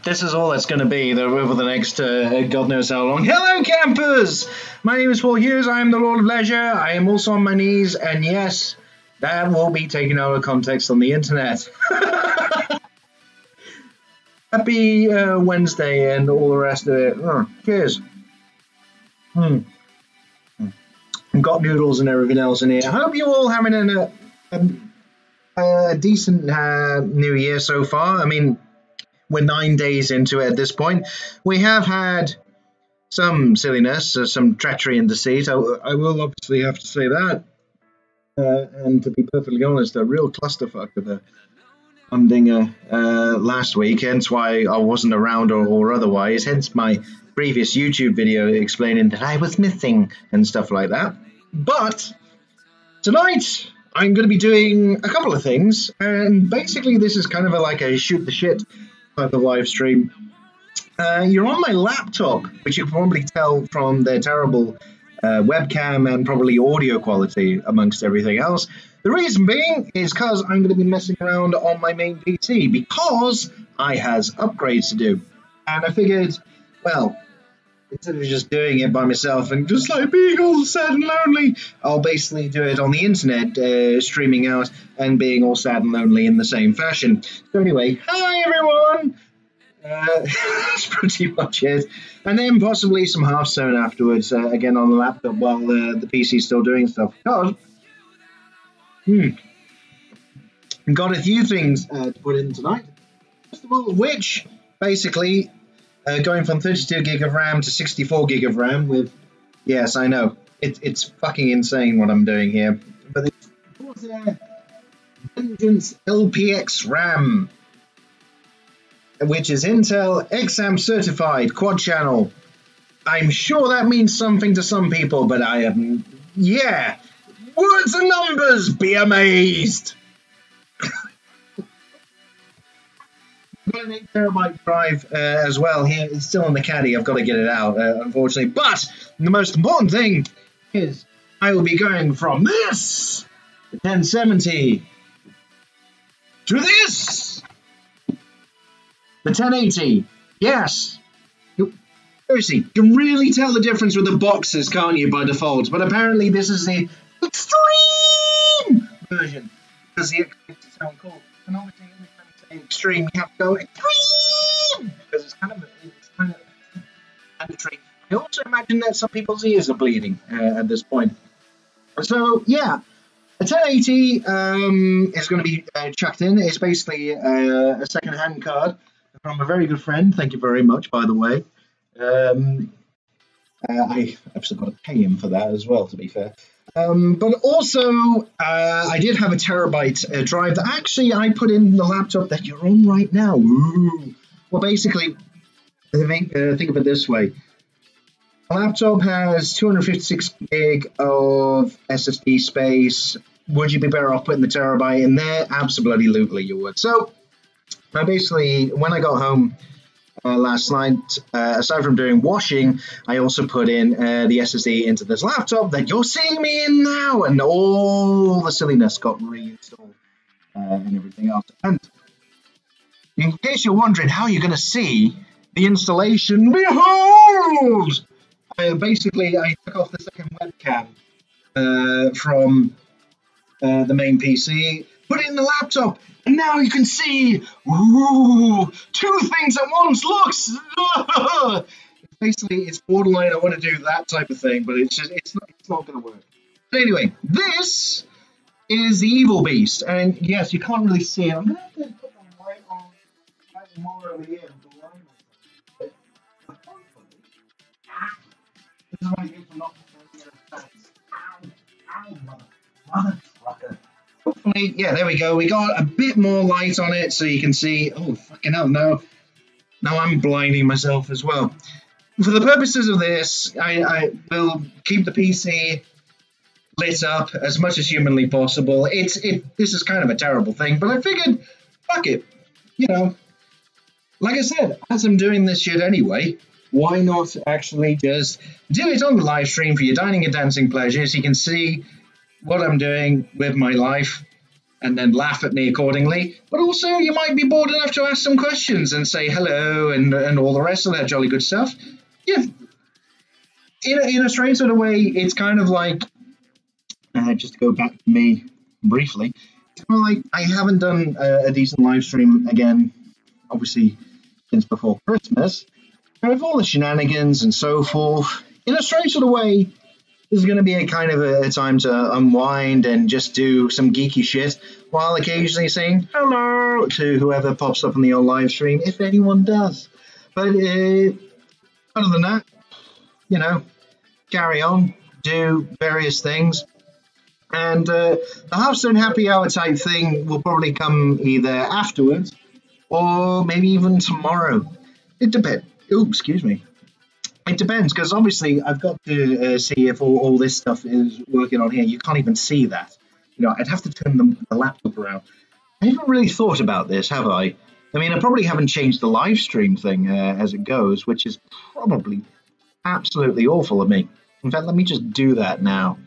this is all it's going to be over the next God knows how long. Hello, campers! My name is Paul Hughes. I am the Lord of Leisure. I am also on my knees, and yes, that will be taken out of context on the internet. Happy Wednesday and all the rest of it. Cheers. Got noodles and everything else in here. I hope you're all having a decent New Year so far. I mean, we're 9 days into it at this point. We have had some silliness, some treachery and deceit. I will obviously have to say that. And to be perfectly honest, a real clusterfuck of a humdinger last week, hence why I wasn't around or otherwise, hence my previous YouTube video explaining that I was missing and stuff like that. But tonight I'm going to be doing a couple of things, and basically this is kind of like a shoot the shit type of live stream. You're on my laptop, which you can probably tell from the terrible webcam and probably audio quality amongst everything else. The reason being is because I'm going to be messing around on my main PC because I has upgrades to do. And I figured, well, instead of just doing it by myself and just like being all sad and lonely, I'll basically do it on the internet, streaming out and being all sad and lonely in the same fashion. So anyway, hi everyone! That's pretty much it. And then possibly some Hearthstone afterwards, again on the laptop while the PC's still doing stuff. God. Got a few things to put in tonight. First of all, which basically going from 32 gig of RAM to 64 gig of RAM with, yes, I know, it's fucking insane what I'm doing here. But it's Vengeance LPX RAM, which is Intel XAMP certified quad channel. I'm sure that means something to some people, but I am, yeah. Words and numbers, be amazed! I've got an 8 terabyte drive as well here. It's still in the caddy. I've got to get it out, unfortunately. But the most important thing is I will be going from this, the 1070, to this, the 1080. Yes. Seriously, you can really tell the difference with the boxes, can't you, by default? But apparently this is the extreme version, because the extreme sound cool. And obviously, every time you say extreme, you have to go extreme, because it's kind of mandatory. I also imagine that some people's ears are bleeding at this point. So yeah, a 1080 is going to be chucked in. It's basically a second-hand card from a very good friend. Thank you very much, by the way. I've still got to pay him for that as well, to be fair. But also, I did have a terabyte drive that actually I put in the laptop that you're on right now. Ooh. Well, basically, think of it this way. The laptop has 256 gig of SSD space. Would you be better off putting the terabyte in there? Absolutely, you would. So, I basically, when I got home last night, aside from doing washing, I also put in the SSD into this laptop that you're seeing me in now, and all the silliness got reinstalled and everything else. And in case you're wondering how you're going to see the installation, behold! Basically, I took off the second webcam from the main PC, put it in the laptop, and now you can see, ooh, two things at once. Looks, basically, it's borderline. I want to do that type of thing, but it's not going to work. But anyway, this is the EvilBeast, and yes, you can't really see it. I'm going to have to put the light on slightly more over here. But hopefully, this is what I get for not motherfucker. Hopefully, yeah, there we go. We got a bit more light on it so you can see. Oh, fucking hell, now I'm blinding myself as well. For the purposes of this, I will keep the PC lit up as much as humanly possible. This is kind of a terrible thing, but I figured, fuck it. You know, like I said, as I'm doing this shit anyway, why not actually just do it on the live stream for your dining and dancing pleasures? You can see what I'm doing with my life. and then laugh at me accordingly. But also, you might be bored enough to ask some questions and say hello and all the rest of that jolly good stuff. Yeah, in a strange sort of way, it's kind of like, just to go back to me briefly, it's kind of like I haven't done a decent live stream again, obviously, since before Christmas. And with all the shenanigans and so forth, in a strange sort of way, this is going to be a kind of a time to unwind and just do some geeky shit while occasionally saying hello to whoever pops up on the old live stream, if anyone does. But other than that, you know, carry on, do various things. And the Hearthstone happy hour type thing will probably come either afterwards or maybe even tomorrow. It depends. Oh, excuse me. It depends, because obviously I've got to see if all this stuff is working on here. You can't even see that. You know, I'd have to turn the laptop around. I haven't really thought about this, have I? I mean, I probably haven't changed the live stream thing as it goes, which is probably absolutely awful of me. In fact, let me just do that now.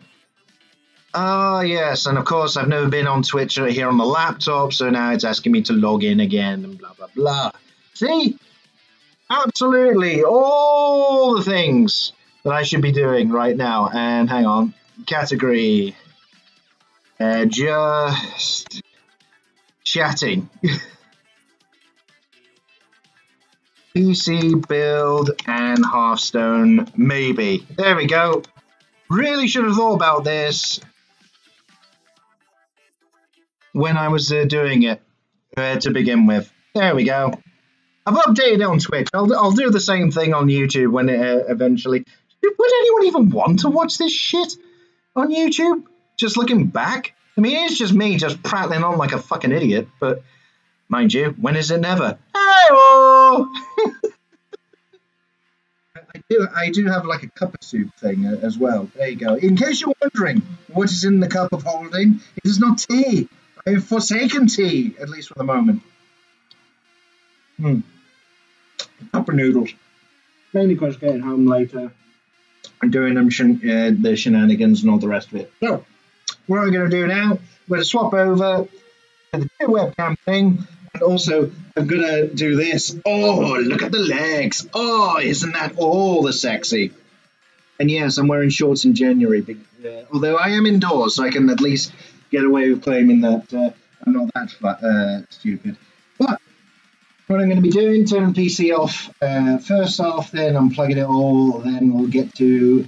Ah, yes, and of course I've never been on Twitch here on the laptop, so now it's asking me to log in again and blah, blah, blah. See? Absolutely, all the things that I should be doing right now. And hang on, category, just chatting. PC build and Hearthstone, maybe. There we go. Really should have thought about this when I was doing it to begin with. There we go. I've updated it on Twitch. I'll do the same thing on YouTube when it eventually. Would anyone even want to watch this shit on YouTube? Just looking back? I mean, it's just me just prattling on like a fucking idiot, but mind you, when is it never? Hey-oh! I do have like a cup of soup thing as well. There you go. In case you're wondering what is in the cup of holding, it is not tea. I have forsaken tea, at least for the moment. Cup of noodles. Mainly because getting home later and doing them the shenanigans and all the rest of it. So, what are we going to do now? We're going to swap over to the webcam thing. And also, I'm going to do this. Oh, look at the legs. Oh, isn't that all the sexy? And yes, I'm wearing shorts in January. Although I am indoors, so I can at least get away with claiming that I'm not that stupid. But what I'm going to be doing, turning the PC off first off, then unplugging it all, then we'll get to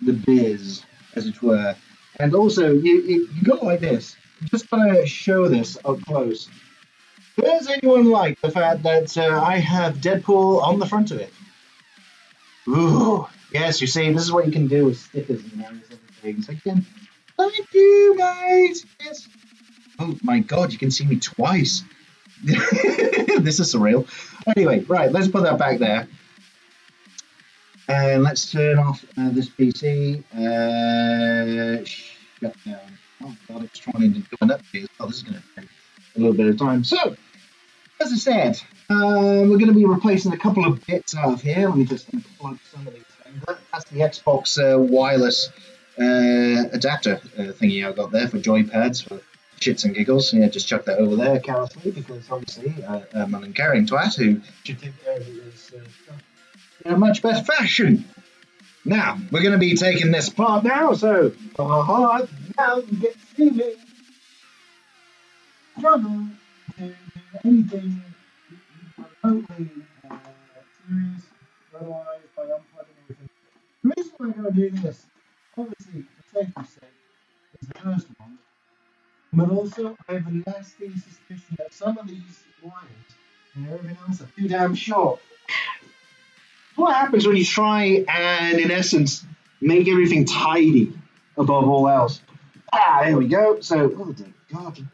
the biz, as it were. And also, you go like this. I'm just going to show this up close. Does anyone like the fact that I have Deadpool on the front of it? Ooh, yes, you see, this is what you can do with stickers and various other things. Again, thank you, guys. Yes. Oh my God, you can see me twice. This is surreal. Anyway, right, let's put that back there. And let's turn off this PC. Shut down. Oh God, it's trying to do an update. Oh, this is going to take a little bit of time. So, as I said, we're going to be replacing a couple of bits out of here. Let me just unplug some of these things. That's the Xbox wireless adapter thingy I got there for joypads for shits and giggles. Yeah, just chuck that over there carelessly because obviously I'm an uncaring twat who should take care of this in a much better fashion. Now, we're going to be taking this apart now, so now you get feeling. Struggle to do anything remotely serious, otherwise by unplugging everything. The reason I'm going to do this, obviously for safety's sake, is the first one, but also I have a nasty suspicion that some of these wires and everything else are too damn short. What happens when you try and, in essence, make everything tidy above all else? There we go. So, oh dear God.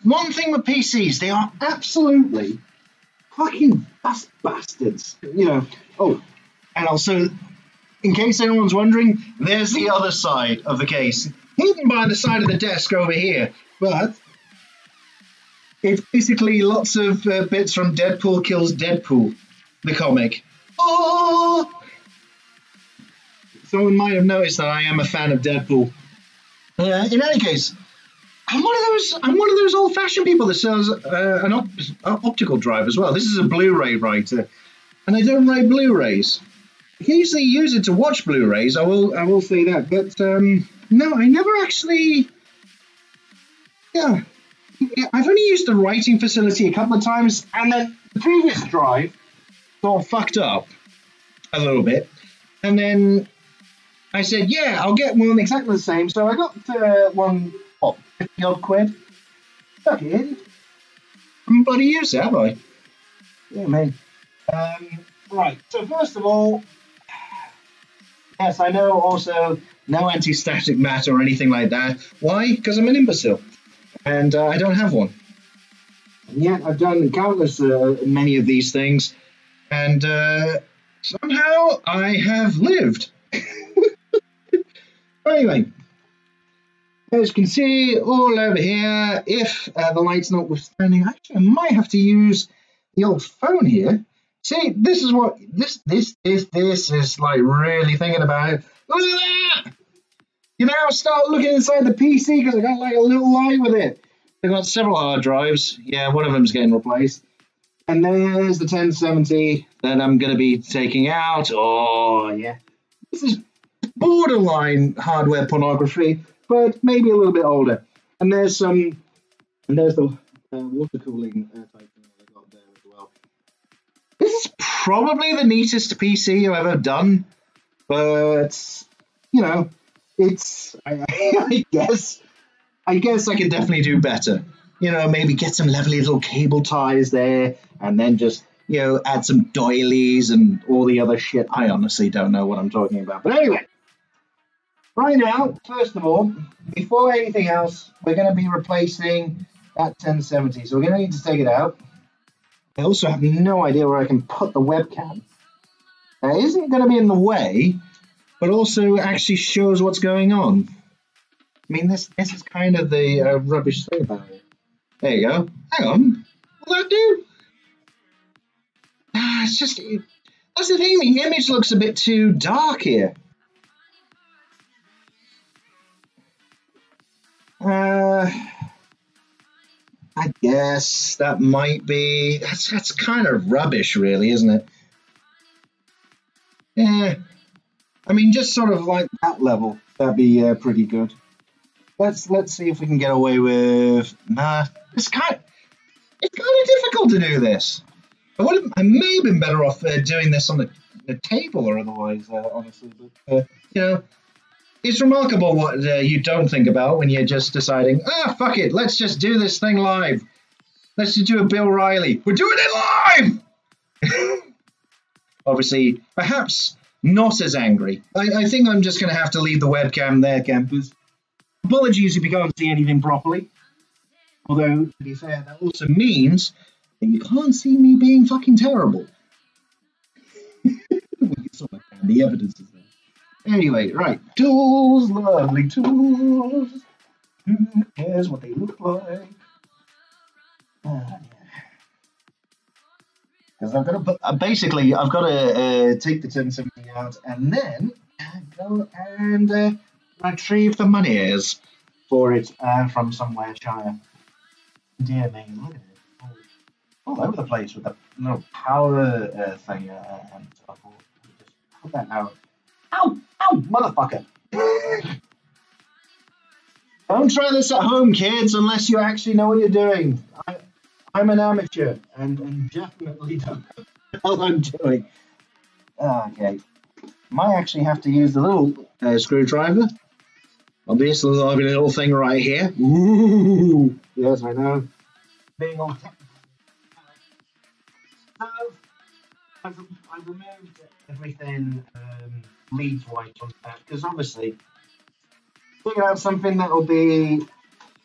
One thing with PCs, they are absolutely fucking bastards. You know. Oh, and also, in case anyone's wondering, there's the other side of the case, hidden by the side of the desk over here. But it's basically lots of bits from Deadpool Kills Deadpool, the comic. Oh! Someone might have noticed that I am a fan of Deadpool. In any case, I'm one of those old-fashioned people that sells an optical drive as well. This is a Blu-ray writer, and I don't write Blu-rays. I can usually use it to watch Blu-rays. I will say that, but no, I never actually. Yeah, I've only used the writing facility a couple of times, and then the previous drive got fucked up a little bit, and then I said, yeah, I'll get one exactly the same. So I got one, what, 50 odd quid. Stuck it in. I haven't bloody used it, have I? Yeah, man. Right, so first of all, yes, I know also no anti-static matter or anything like that. Why? Because I'm an imbecile. And I don't have one. And yet I've done countless, many of these things. And somehow I have lived. Anyway, as you can see all over here, if the light's not withstanding, actually I might have to use the old phone here. See, this is what this is like really thinking about it. Look at that! You now start looking inside the PC because I got like a little light with it. I've got several hard drives. Yeah, one of them's getting replaced. And there's the 1070 that I'm going to be taking out. Oh, yeah. This is borderline hardware pornography, but maybe a little bit older. And there's the water cooling type thing that I got there as well. This is probably the neatest PC I've ever done, but you know, it's I guess I could definitely do better. You know, maybe get some lovely little cable ties there, and then just, you know, add some doilies and all the other shit. I honestly don't know what I'm talking about. But anyway, right now, first of all, before anything else, we're going to be replacing that 1070. So we're going to need to take it out. I also have no idea where I can put the webcam. It isn't going to be in the way, but also actually shows what's going on. I mean, this is kind of the rubbish thing about it. There you go. Hang on. Will that do? It's just... That's the thing. The image looks a bit too dark here. I guess that might be... That's kind of rubbish, really, isn't it? Yeah. I mean, just sort of like that level. That'd be pretty good. Let's see if we can get away with... Nah, it's kind of difficult to do this. I may have been better off doing this on the table or otherwise, honestly. But, you know, it's remarkable what you don't think about when you're just deciding, fuck it, let's just do this thing live. Let's just do a Bill Riley. We're doing it live! Obviously, perhaps not as angry. I think I'm just going to have to leave the webcam there, campers. Apologies if you can't see anything properly. Although, to be fair, that also means that you can't see me being fucking terrible. You saw my hand, the evidence is there. Anyway, right. Tools, lovely tools. Who cares what they look like? Because I've got to put, basically, I've got to take the 1070 out and then go and retrieve the monies for it from somewhere China. Dear me, look at it. All over the place with the little power thing and stuff. Just put that out. Ow! Ow! Motherfucker! Don't try this at home, kids, unless you actually know what you're doing. I'm an amateur and definitely don't know what I'm doing. Okay. Might actually have to use the little screwdriver. Obviously, I'll have a little thing right here. Ooh! Yes, I know. Being all technical. So, I've removed everything leads-wise from that, because obviously, figured out something that will be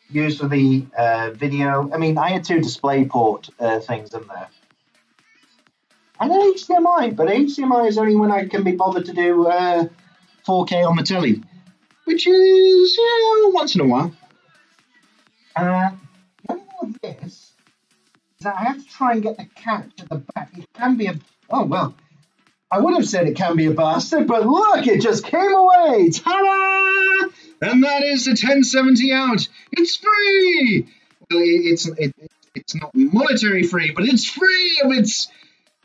used for the video. I mean, I had two DisplayPort things in there. And an HDMI, but HDMI is only when I can be bothered to do 4K on the telly, which is, yeah, once in a while. The only thing with this is that I have to try and get the catch at the back. It can be a... Oh, well, I would have said it can be a bastard, but look, it just came away! Ta-da! and that is the 1070 out. It's free. Well, it's not monetary free, but it's free of its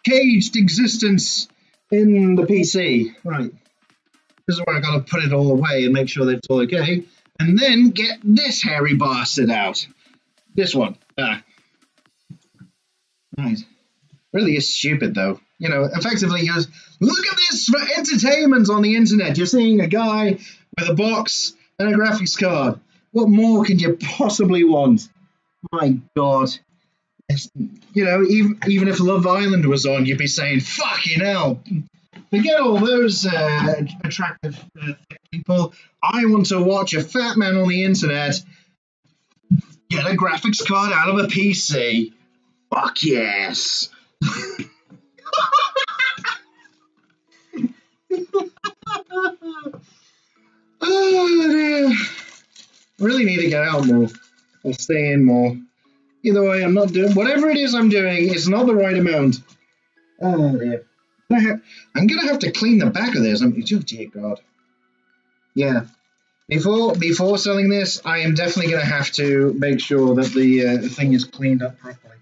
caged existence in the PC. Right. This is where I gotta put it all away and make sure that it's all okay, and then get this hairy bastard out. This one. Right. Really is stupid though. You know, effectively, you look at this for entertainment on the internet. You're seeing a guy with a box and a graphics card. What more can you possibly want? My God. You know, even if Love Island was on, you'd be saying, fucking hell. Forget all those attractive people. I want to watch a fat man on the internet get a graphics card out of a PC. Fuck yes. Oh dear. I really need to get out more or stay in more. Either way, I'm not doing whatever it is I'm doing. It's not the right amount. Oh dear. I'm gonna have to clean the back of this. Oh dear God. Yeah. Before selling this, I am definitely gonna have to make sure that the thing is cleaned up properly.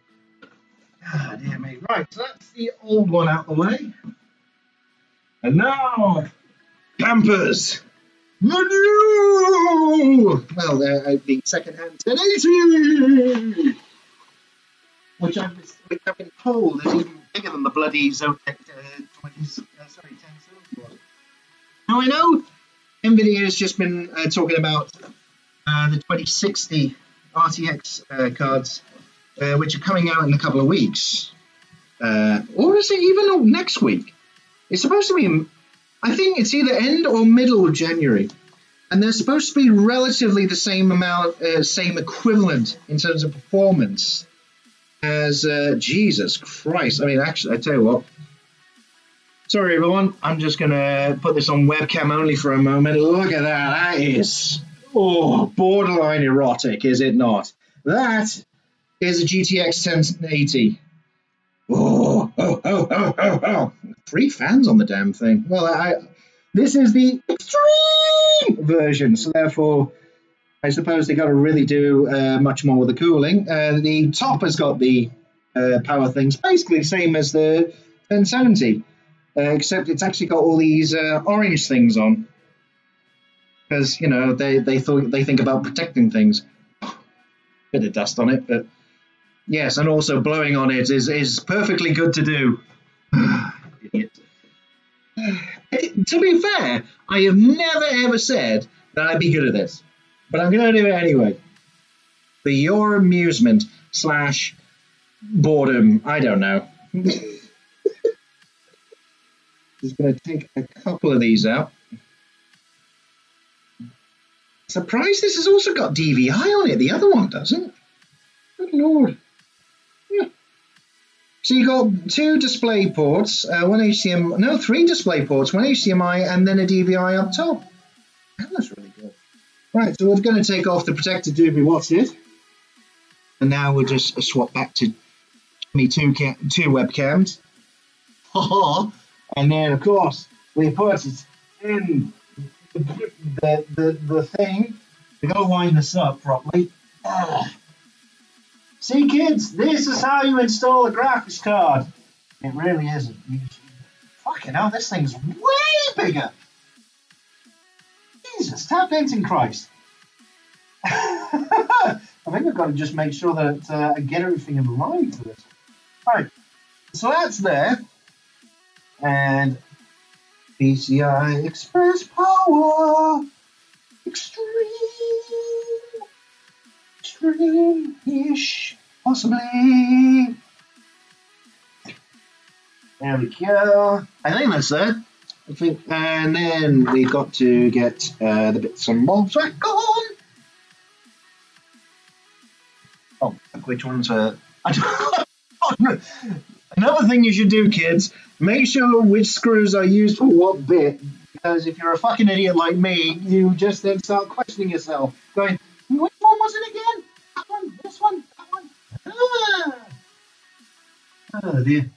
Ah, dear me. Right, so that's the old one out the way. And now, campers. The new! Well, the second-hand 1080! Which I've been told is even bigger than the bloody Zotac 1070 was. Now, I know NVIDIA has just been talking about the 2060 RTX cards, which are coming out in a couple of weeks. Or is it even next week? It's supposed to be, I think it's either end or middle of January. And they're supposed to be relatively the same amount, same equivalent in terms of performance as, Jesus Christ. I mean, actually, I tell you what. Sorry, everyone. I'm just going to put this on webcam only for a moment. Look at that. That is, borderline erotic, is it not? That is a GTX 1080. Oh. 3 fans on the damn thing. Well, this is the extreme version, so therefore, I suppose they got to really do much more with the cooling. The top has got the power things, basically the same as the 1070, except it's actually got all these orange things on, because you know they think about protecting things. Bit of dust on it, but yes, and also blowing on it is perfectly good to do. Idiot. To be fair, I have never ever said that I'd be good at this, but I'm going to do it anyway. For your amusement / boredom, I don't know. Just going to take a couple of these out. Surprised this has also got DVI on it. The other one doesn't. Good Lord. Yeah. So you got 2 display ports, 3 display ports, 1 HDMI, and then a DVI up top. That's really good. Right, so we're going to take off the protected doobie watch it, and now we'll just swap back to me two webcams. And then, of course, we put it in the thing. We got to line this up properly. See, kids, this is how you install a graphics card. It really isn't. Fucking hell, this thing's way bigger. Jesus, tap dancing Christ. I think I've got to just make sure that I get everything in line for this. Alright, so that's there. And PCI Express Power. Extreme-ish, possibly. There we go. I think that's it. And then we've got to get the bits and bobs back on. Oh, which ones are... Another thing you should do, kids, make sure which screws are used for what bit. Because if you're a fucking idiot like me, you just then start questioning yourself. Going, which one was it again? That one, this one, that one. Oh dear.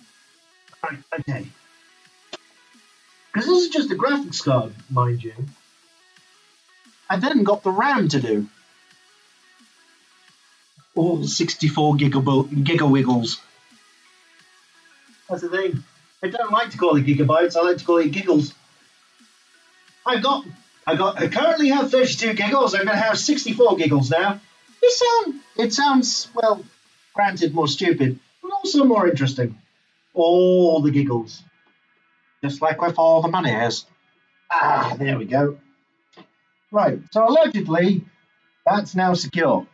Right, okay. Because this is just a graphics card, mind you. I then got the RAM to do. All 64 gigawiggles. That's the thing. I don't like to call it gigabytes. I like to call it giggles. I currently have 32 giggles. I'm going to have 64 giggles now. It sounds, well, granted, more stupid, but also more interesting. All the giggles. Just like with all the money is. Ah, there we go. Right, so allegedly, that's now secure.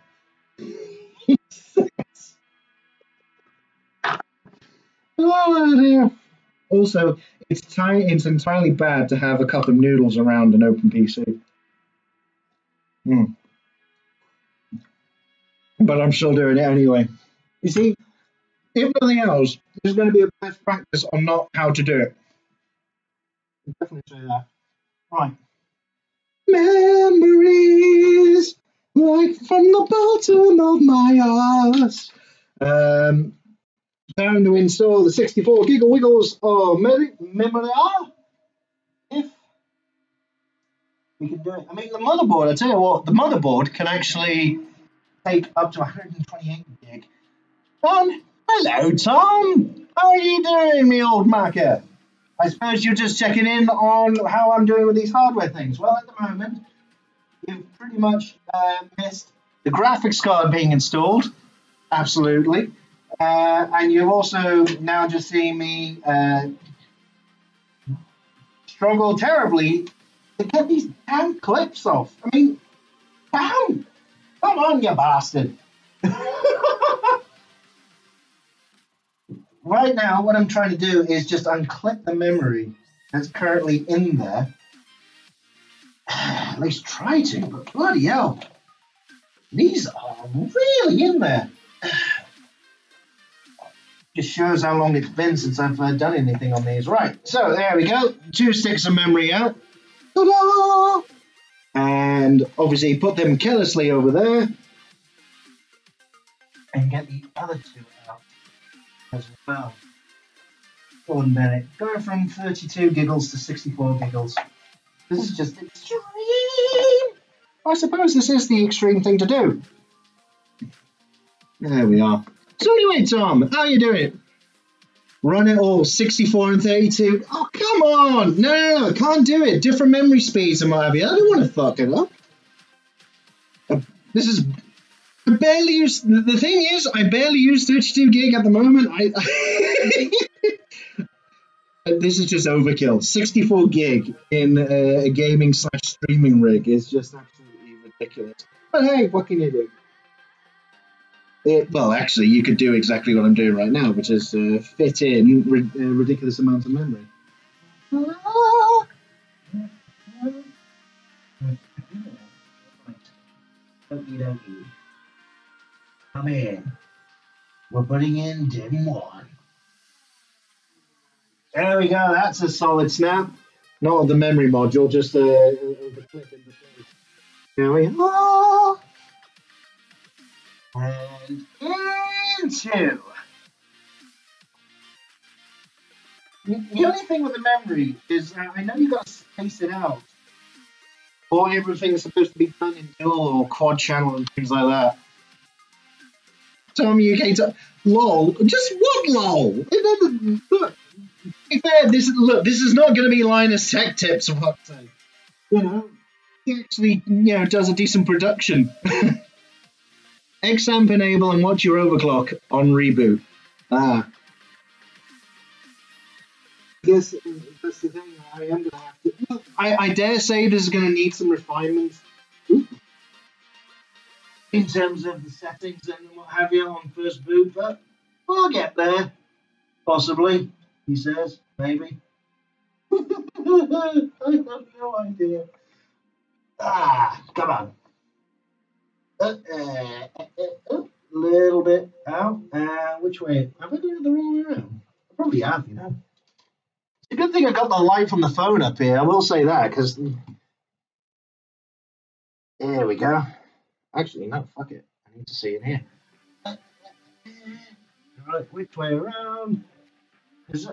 Oh dear. Also, it's entirely bad to have a cup of noodles around an open PC. But I'm still doing it anyway. You see, if nothing else, there's going to be a best practice on not how to do it. I'll definitely say that. Right. Memories, like from the bottom of my ass. Time to install the 64 gigawiggles of memory. If we can do it. I mean, the motherboard, I tell you what, the motherboard can actually take up to 128 gig. Hello, Tom. How are you doing, me old macker? I suppose you're just checking in on how I'm doing with these hardware things. Well, at the moment, you've pretty much missed the graphics card being installed. Absolutely. And you've also now just seen me struggle terribly to get these damn clips off. I mean, damn! Come on, you bastard! Right now, what I'm trying to do is just unclip the memory that's currently in there. At least try to, but bloody hell. These are really in there. Just shows how long it's been since I've done anything on these. Right, so there we go. 2 sticks of memory out. Ta-da! And obviously put them carelessly over there. And get the other 2 out as well. 1 minute. Going from 32 giggles to 64 giggles. This is just extreme. I suppose this is the extreme thing to do. There we are. So anyway, Tom, how you doing? Run it all, 64 and 32. Oh, come on. No, I can't do it. Different memory speeds and what have you. I don't want to fuck it up. This is... I barely use... The thing is, I barely use 32 gig at the moment. This is just overkill. 64 gig in a gaming/streaming rig is just absolutely ridiculous. But hey, what can you do? Well, actually, you could do exactly what I'm doing right now, which is fit in ridiculous amounts of memory. Okie. Come in. We're putting in dim 1. There we go. That's a solid snap. Not of the memory module, just the clip in the place. There we are. And into. The only thing with the memory is I know you got to space it out, or everything's supposed to be done in dual or quad channel and things like that. Tom UK, lol. Just what lol? Look, to be fair, this is not going to be Linus Tech Tips for fuck's sake. You know, he actually does a decent production. XAMP enable and watch your overclock on reboot. I guess that's the thing. I am going to have to. Look, I dare say this is going to need some refinements in terms of the settings and what have you on first boot, but we'll get there. Possibly, he says. Maybe. I have no idea. Come on. Little bit out. Which way? Have I done it the wrong way around? I probably have, It's a good thing I got the light from the phone up here. I will say that, because... There we go. Actually, no, fuck it. I need to see it here. Right, which way around? There's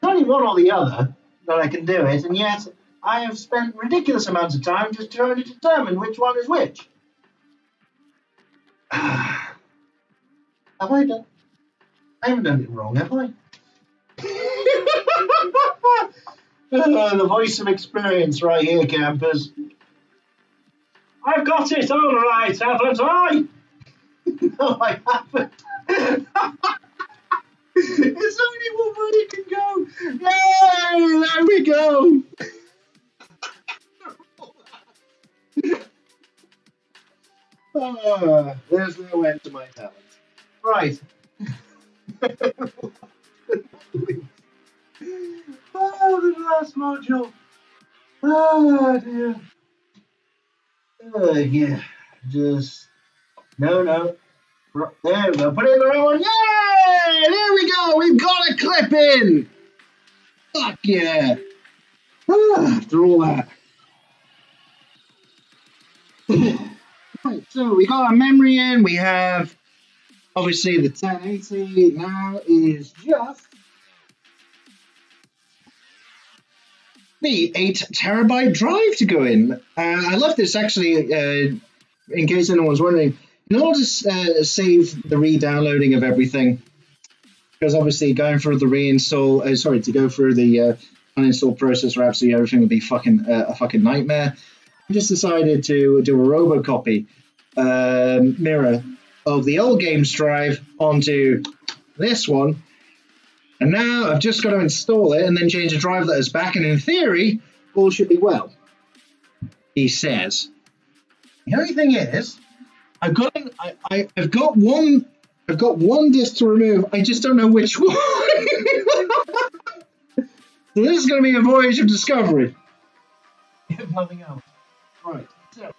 only one or the other that I can do it, and yet I have spent ridiculous amounts of time just trying to determine which one is which. Have I done? I haven't done it wrong, have I? The voice of experience right here, campers. I've got it all right, haven't I? No, I haven't. It's only one way it can go. Yay! There we go. There's no end to my talent. Right. Oh, the last module. Oh dear. Yeah. Just no. There we go. Put it in the right one. Yay! There we go. We've got a clip in. Fuck yeah. After all that. Right, so we got our memory in. We have obviously the 1080 now is just the 8 terabyte drive to go in. I love this actually, in case anyone's wondering. In order to save the re-downloading of everything, because obviously going through the reinstall, to go through the uninstall process where absolutely everything would be a fucking nightmare. I just decided to do a Robocopy mirror of the old games drive onto this one. And now I've just got to install it and then change the drive letters back, and in theory, all should be well. He says. The only thing is, I've got one disk to remove. I just don't know which one. So this is going to be a voyage of discovery, if nothing else. Right. So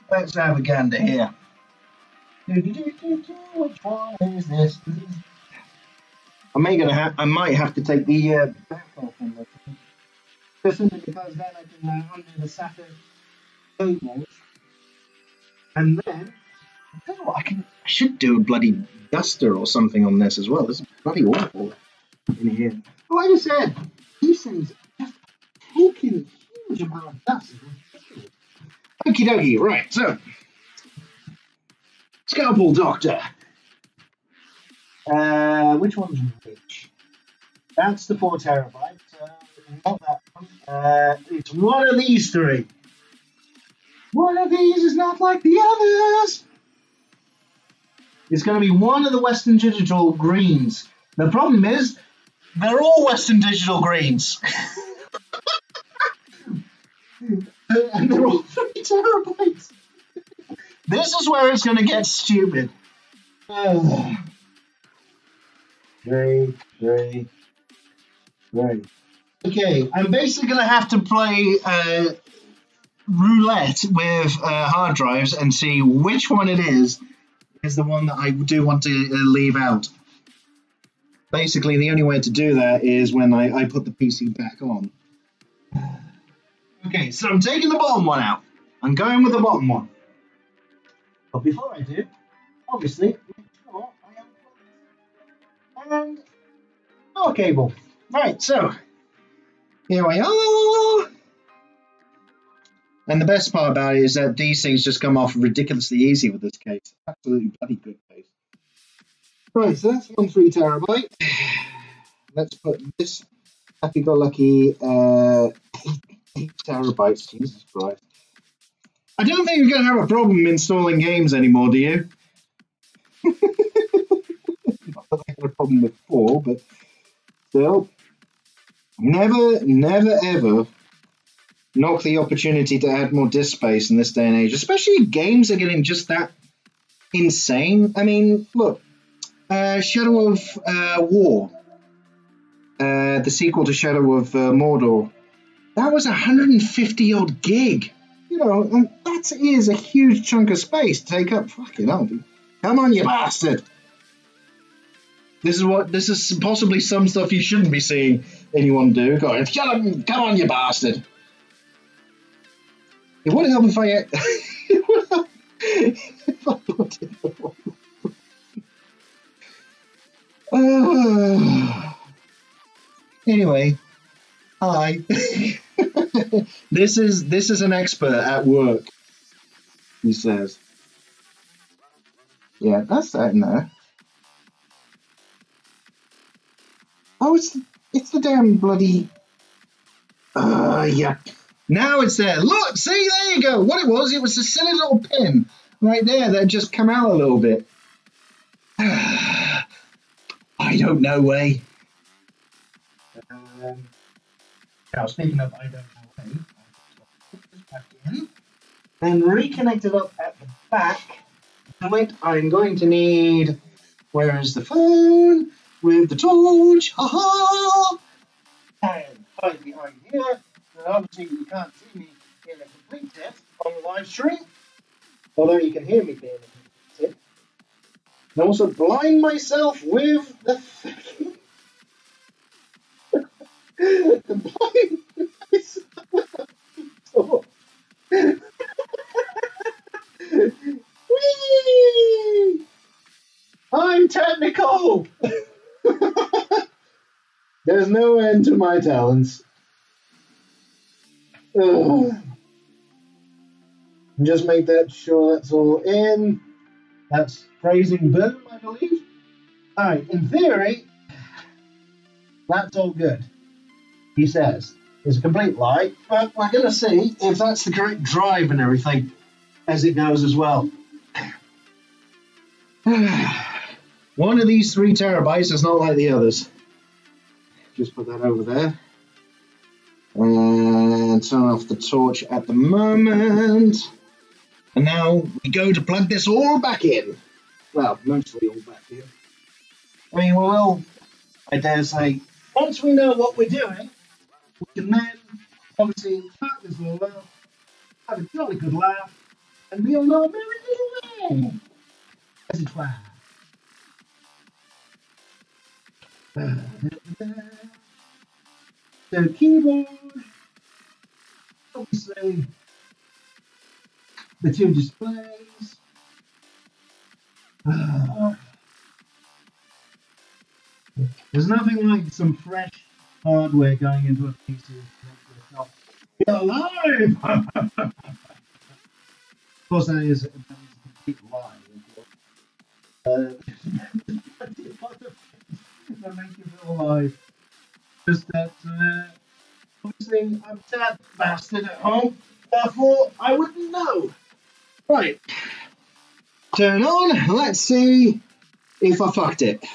let's have a gander here. Which one is this? I might have to take the back off on this, just simply because then I can undo the SATA cables, and then I don't know what I should do a bloody duster or something on this as well. This is bloody awful in here. Oh, like I said, these things are just taking a huge amount of dust. Okie dokie, right, so Scalpel Doctor. Which one's which? That's the 4 terabyte. Not that one. It's one of these three. One of these is not like the others. It's going to be one of the Western Digital greens. The problem is, they're all Western Digital greens. And they're all 3 terabytes. This is where it's going to get stupid. Great. Okay, I'm basically going to have to play roulette with hard drives and see which one it is the one that I do want to leave out. Basically, the only way to do that is when I put the PC back on. Okay, so I'm taking the bottom one out. I'm going with the bottom one. But before I do, obviously, make sure I have and power cable. Right, so here we are. And the best part about it is that these things just come off ridiculously easy with this case. Absolutely bloody good case. Right, so that's 1 3 terabyte. Let's put this happy-go-lucky 8 terabytes. Jesus Christ. I don't think you're going to have a problem installing games anymore, do you? Not that I had a problem with 4, but still. Never, ever knock the opportunity to add more disk space in this day and age, especially if games are getting just that insane. I mean, look, Shadow of War, the sequel to Shadow of Mordor, that was 150 odd gig. You know, and that is a huge chunk of space to take up. Fucking hell, dude. Come on, you bastard. This is possibly some stuff you shouldn't be seeing anyone do. Go on, come on, you bastard. It would help if I put it anyway, Hi. This is an expert at work, he says. Yeah, that's that in there. Oh, it's the damn bloody. Yeah. Now it's there. Look, see, there you go. What it was a silly little pin right there that had just come out a little bit. I don't know, way. Now, speaking of I don't know, way, I'll put this back in. Then reconnect it up at the back. Wait, I'm going to need. Where is the phone? With the torch. Ha-ha! And hide behind here. And obviously you can't see me in a complete set on the live stream. Although you can hear me being a complete set. And also blind myself with the blind myself with the torch. Whee! I'm technical! There's no end to my talents. Ugh. Just make that sure that's all in. That's phrasing boom, I believe. Alright, in theory, that's all good. He says. It's a complete lie, but we're going to see if that's the correct drive and everything as it goes as well. One of these 3 terabytes is not like the others. Just put that over there. And turn off the torch at the moment. And now we go to plug this all back in. Well, mostly all back in. I mean, well, I dare say, once we know what we're doing, we can then obviously start this all out, have a jolly good laugh, and we all know a merry little way. As it were. So keyboard, obviously the 2 displays. There's nothing like some fresh hardware going into a PC to make yourself feel alive. Of course, that is a complete lie. That make you feel alive. Just that, obviously, I'm a sad bastard at home, therefore I wouldn't know. Right. Turn on, let's see if I fucked it.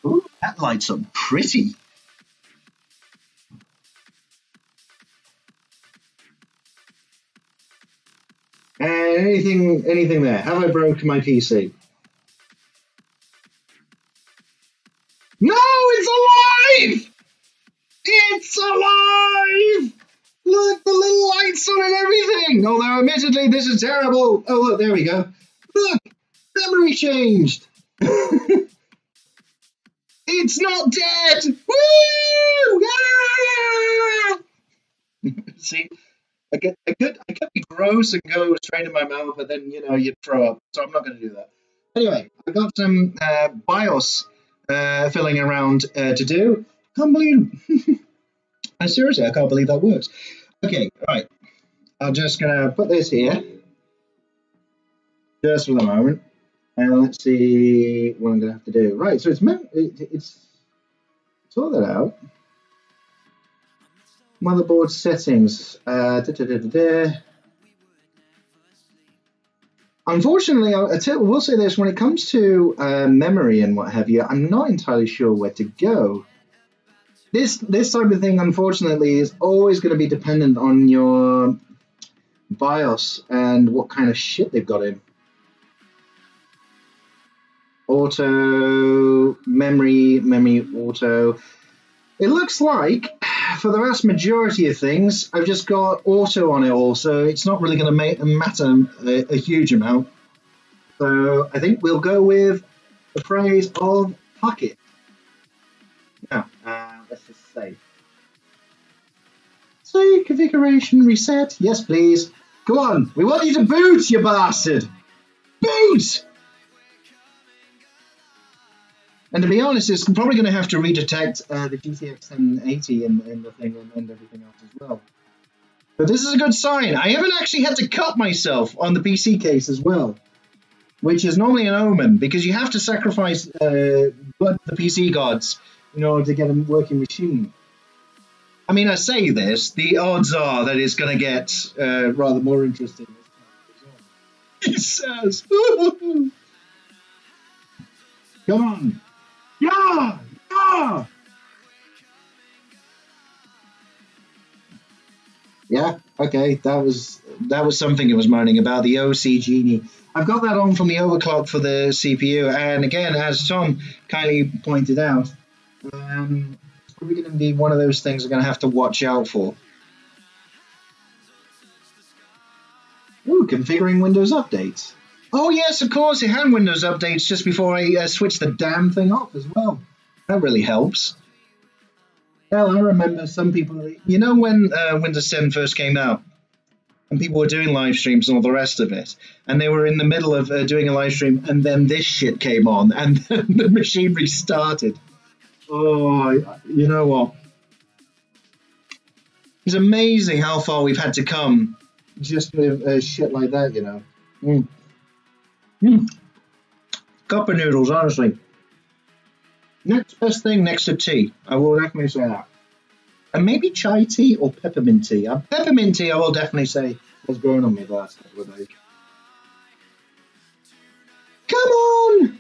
Ooh, that lights up pretty. Anything there? Have I broken my PC? No, it's alive! It's alive! Look, the little lights on and everything! Although, admittedly, this is terrible. Oh, look, there we go. Look, memory changed. It's not dead! Woo! Ah! See? I could be gross and go straight in my mouth, but then, you know, you'd throw up. So I'm not going to do that. Anyway, I've got some BIOS filling around to do. Can't believe seriously, I can't believe that works. Okay, right. I'm just going to put this here. Just for the moment. And let's see what I'm going to have to do. Right, so it's sort that out. Motherboard settings. Unfortunately, I will say this, when it comes to memory and what have you, I'm not entirely sure where to go. This type of thing, unfortunately, is always going to be dependent on your BIOS and what kind of shit they've got in. Auto, memory, auto. It looks like, for the vast majority of things, I've just got auto on it all, so it's not really going to matter a huge amount. So I think we'll go with the phrase of fuck it. Now, let's just save. Save configuration reset. Yes, please. Come on, we want you to boot, you bastard. Boot! And to be honest, it's probably going to have to redetect the GTX 1080 in the thing and everything else as well. But this is a good sign. I haven't actually had to cut myself on the PC case as well, which is normally an omen, because you have to sacrifice blood to the PC gods in order to get a working machine. I mean, I say this, the odds are that it's going to get rather more interesting as time goes on. It says, come on. Yeah! Yeah! Yeah, okay, that was something it was moaning about, the OC Genie. I've got that on from the overclock for the CPU, and again, as Tom kindly pointed out, it's probably going to be one of those things we're going to have to watch out for. Ooh, configuring Windows updates. Oh yes, of course, it had Windows updates just before I switched the damn thing off as well. That really helps. Hell, I remember some people, you know, when Windows 10 first came out, and people were doing live streams and all the rest of it, and they were in the middle of doing a live stream, and then this shit came on, and then the machine restarted. Oh, you know what? It's amazing how far we've had to come just with shit like that, you know. Copper noodles, honestly. Next best thing next to tea. I will definitely say that. And maybe chai tea or peppermint tea. Peppermint tea, I will definitely say, has grown on me the last couple of days. Come on!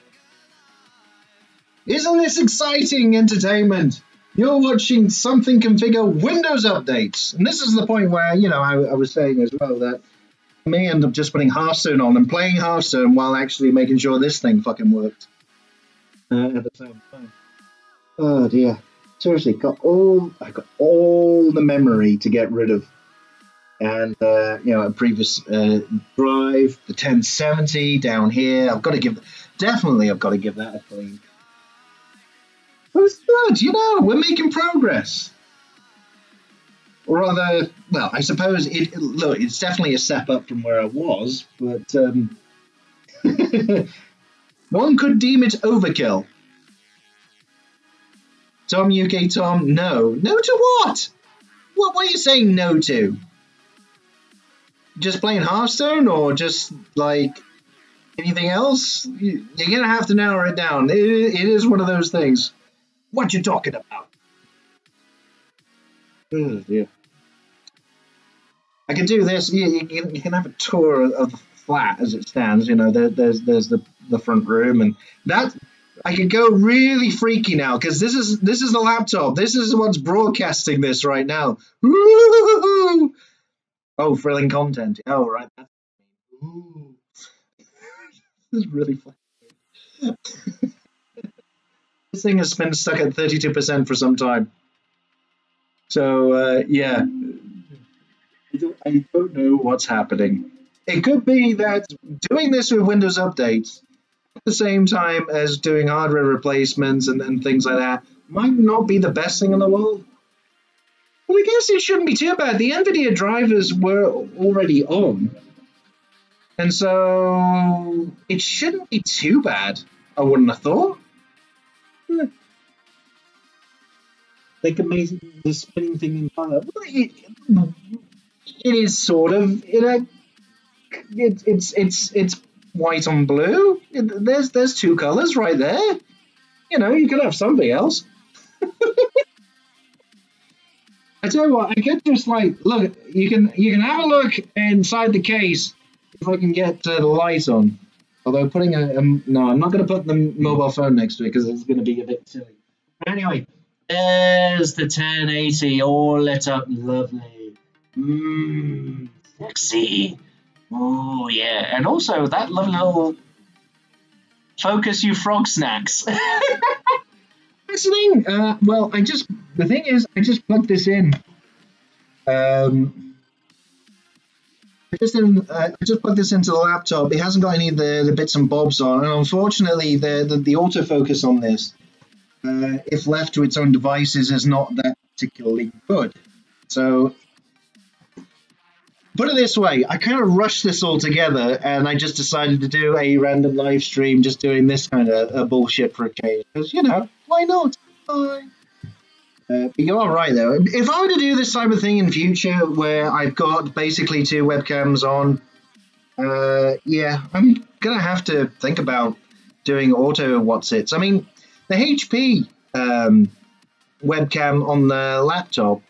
Isn't this exciting entertainment? You're watching something configure Windows updates. And this is the point where, you know, I was saying as well that I may end up just putting Hearthstone on and playing Hearthstone while actually making sure this thing fucking worked at the same time. Oh dear. Seriously, I got all the memory to get rid of. And, you know, a previous drive, the 1070 down here. I've got to give that a clean. But it's good, you know, we're making progress. Or rather, well, I suppose look, it's definitely a step up from where I was, but one could deem it overkill. Tom, UK Tom, no. No to what? What are you saying no to? Just playing Hearthstone or just, like, anything else? You're going to have to narrow it down. It is one of those things. What you talking about? Oh, dear. I can do this. You can have a tour of the flat as it stands. You know, there's the front room, and that I could go really freaky now because this is the laptop. This is what's broadcasting this right now. Ooh! Oh, thrilling content. Oh, right. Ooh. This is really funny. This thing has been stuck at 32% for some time. So, yeah. I don't know what's happening. It could be that doing this with Windows updates at the same time as doing hardware replacements and things like that might not be the best thing in the world. Well, I guess it shouldn't be too bad. The NVIDIA drivers were already on. And so it shouldn't be too bad, I wouldn't have thought. They could make the spinning thing in color. It is sort of, you know, it's white on blue. There's two colors right there. You know, you could have something else. I tell you what, I could just like look. You can have a look inside the case if I can get the light on. Although putting no, I'm not going to put the mobile phone next to it because it's going to be a bit silly. But anyway, there's the 1080 all lit up, lovely. Sexy. Oh yeah, and also that lovely little focus you frog snacks. That's the thing. Well, the thing is, I just plugged this in. I just plugged this into the laptop. It hasn't got any of the bits and bobs on, and unfortunately, the autofocus on this, if left to its own devices, is not that particularly good. So put it this way, I kind of rushed this all together, and I just decided to do a random live stream, just doing this kind of bullshit for a change. Because, you know, why not? Fine. But you're all right, though. If I were to do this type of thing in future, where I've got basically 2 webcams on, yeah, I'm gonna have to think about doing auto what's-its. I mean, the HP webcam on the laptop,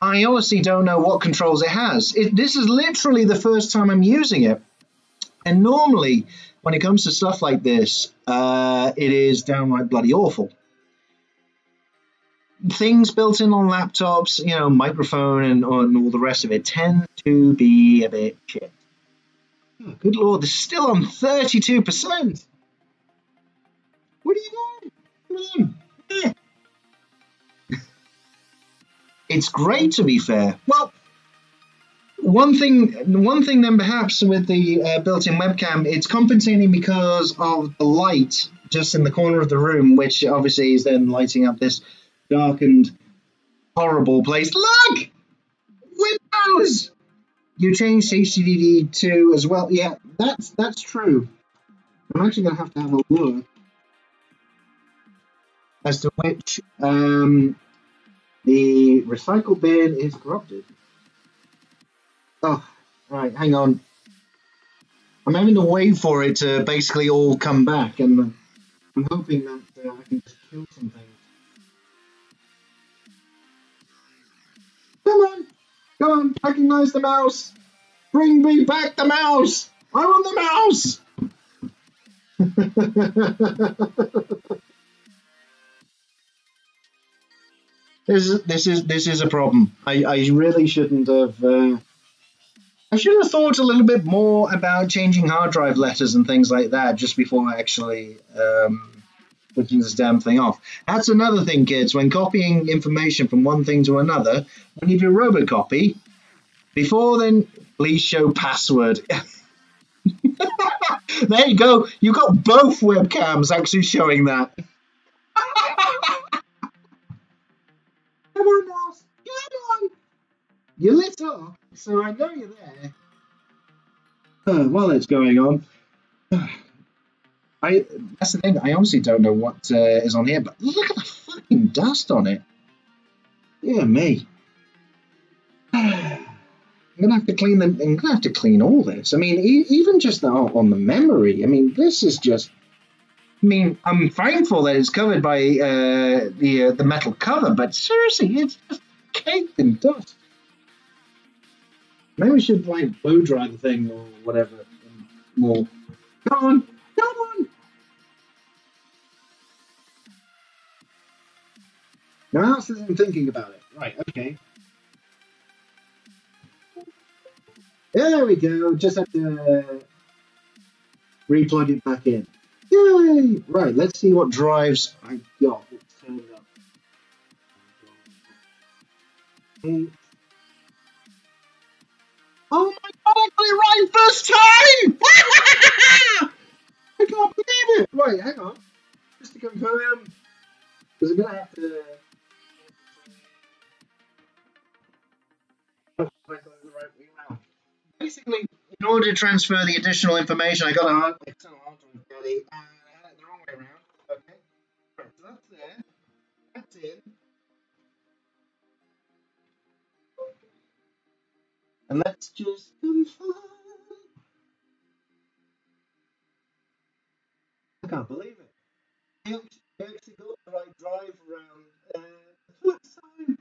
I honestly don't know what controls it has. This is literally the first time I'm using it. And normally, when it comes to stuff like this, it is downright bloody awful. Things built in on laptops, you know, microphone and all the rest of it, tend to be a bit shit. Oh, good lord, this is still on 32%. What are you doing? Come on. Yeah. It's great, to be fair. Well, one thing then perhaps with the built-in webcam, it's compensating because of the light just in the corner of the room, which obviously is then lighting up this darkened, horrible place. Look! Windows! You changed HDD to as well. Yeah, that's true. I'm actually going to have a look as to which the recycle bin is corrupted. Oh, right, hang on. I'm having to wait for it to basically all come back, and I'm hoping that I can just kill some things. Come on, recognize the mouse. Bring me back the mouse. I want the mouse. This is a problem. I really shouldn't have. I should have thought a little bit more about changing hard drive letters and things like that just before actually switching this damn thing off. That's another thing, kids. When copying information from one thing to another, when you do Robocopy, before then, please show password. There you go. You've got both webcams actually showing that. Come on, mouse. Come on. You lit up, so I know you're there. While it's going on, that's the thing. I honestly don't know what is on here, but look at the fucking dust on it. Yeah, me. I'm gonna have to clean them. I'm gonna have to clean all this. I mean, even just on the memory. I mean, this is just. I mean, I'm thankful that it's covered by the metal cover, but seriously, it's just caked in dust. Maybe we should like blow dry the thing or whatever. More. Come on, come on. Now else I'm thinking about it. Right. Okay. There we go. Just have to re-plug it back in. Yay! Right, let's see what drives I got. Let's turn it up. Oh my god, I got it right first time! I can't believe it! Right, hang on. Just to confirm, because I'm going to have to... Basically, in order to transfer the additional information, I got an external hard drive ready, and I had it the wrong way around. Okay, right, so that's there. That's in. And let's just confirm. I can't believe it. I actually got the right drive around the first time.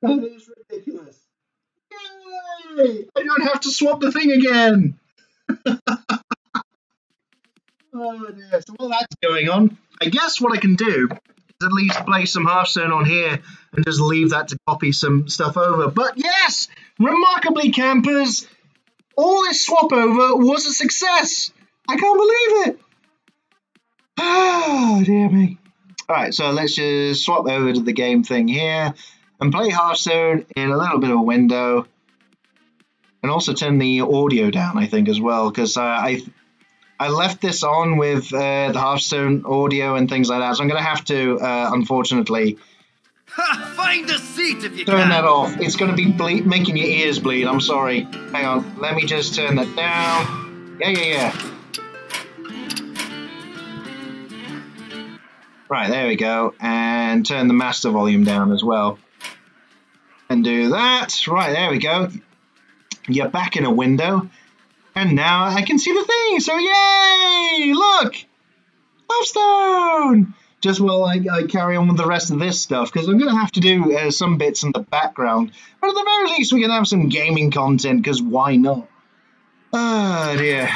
That is ridiculous. Yay! I don't have to swap the thing again. Oh dear. So while that's going on, I guess what I can do is at least play some Hearthstone on here and just leave that to copy some stuff over. But yes, remarkably, campers, all this swap over was a success. I can't believe it. Oh dear me. Alright, so let's just swap over to the game thing here and play Hearthstone in a little bit of a window. And also turn the audio down, I think, as well, because I left this on with the Hearthstone audio and things like that, so I'm going to have to, unfortunately, Ha! Find a seat if you Turn can. that off. It's going to be making your ears bleed. I'm sorry. Hang on. Let me just turn that down. Yeah. Right, there we go. And turn the master volume down as well. And do that. Right, there we go. You're back in a window. And now I can see the thing. So yay! Look! Hearthstone! Just while I carry on with the rest of this stuff, because I'm going to have to do some bits in the background. But at the very least, we can have some gaming content, because why not? Oh, dear.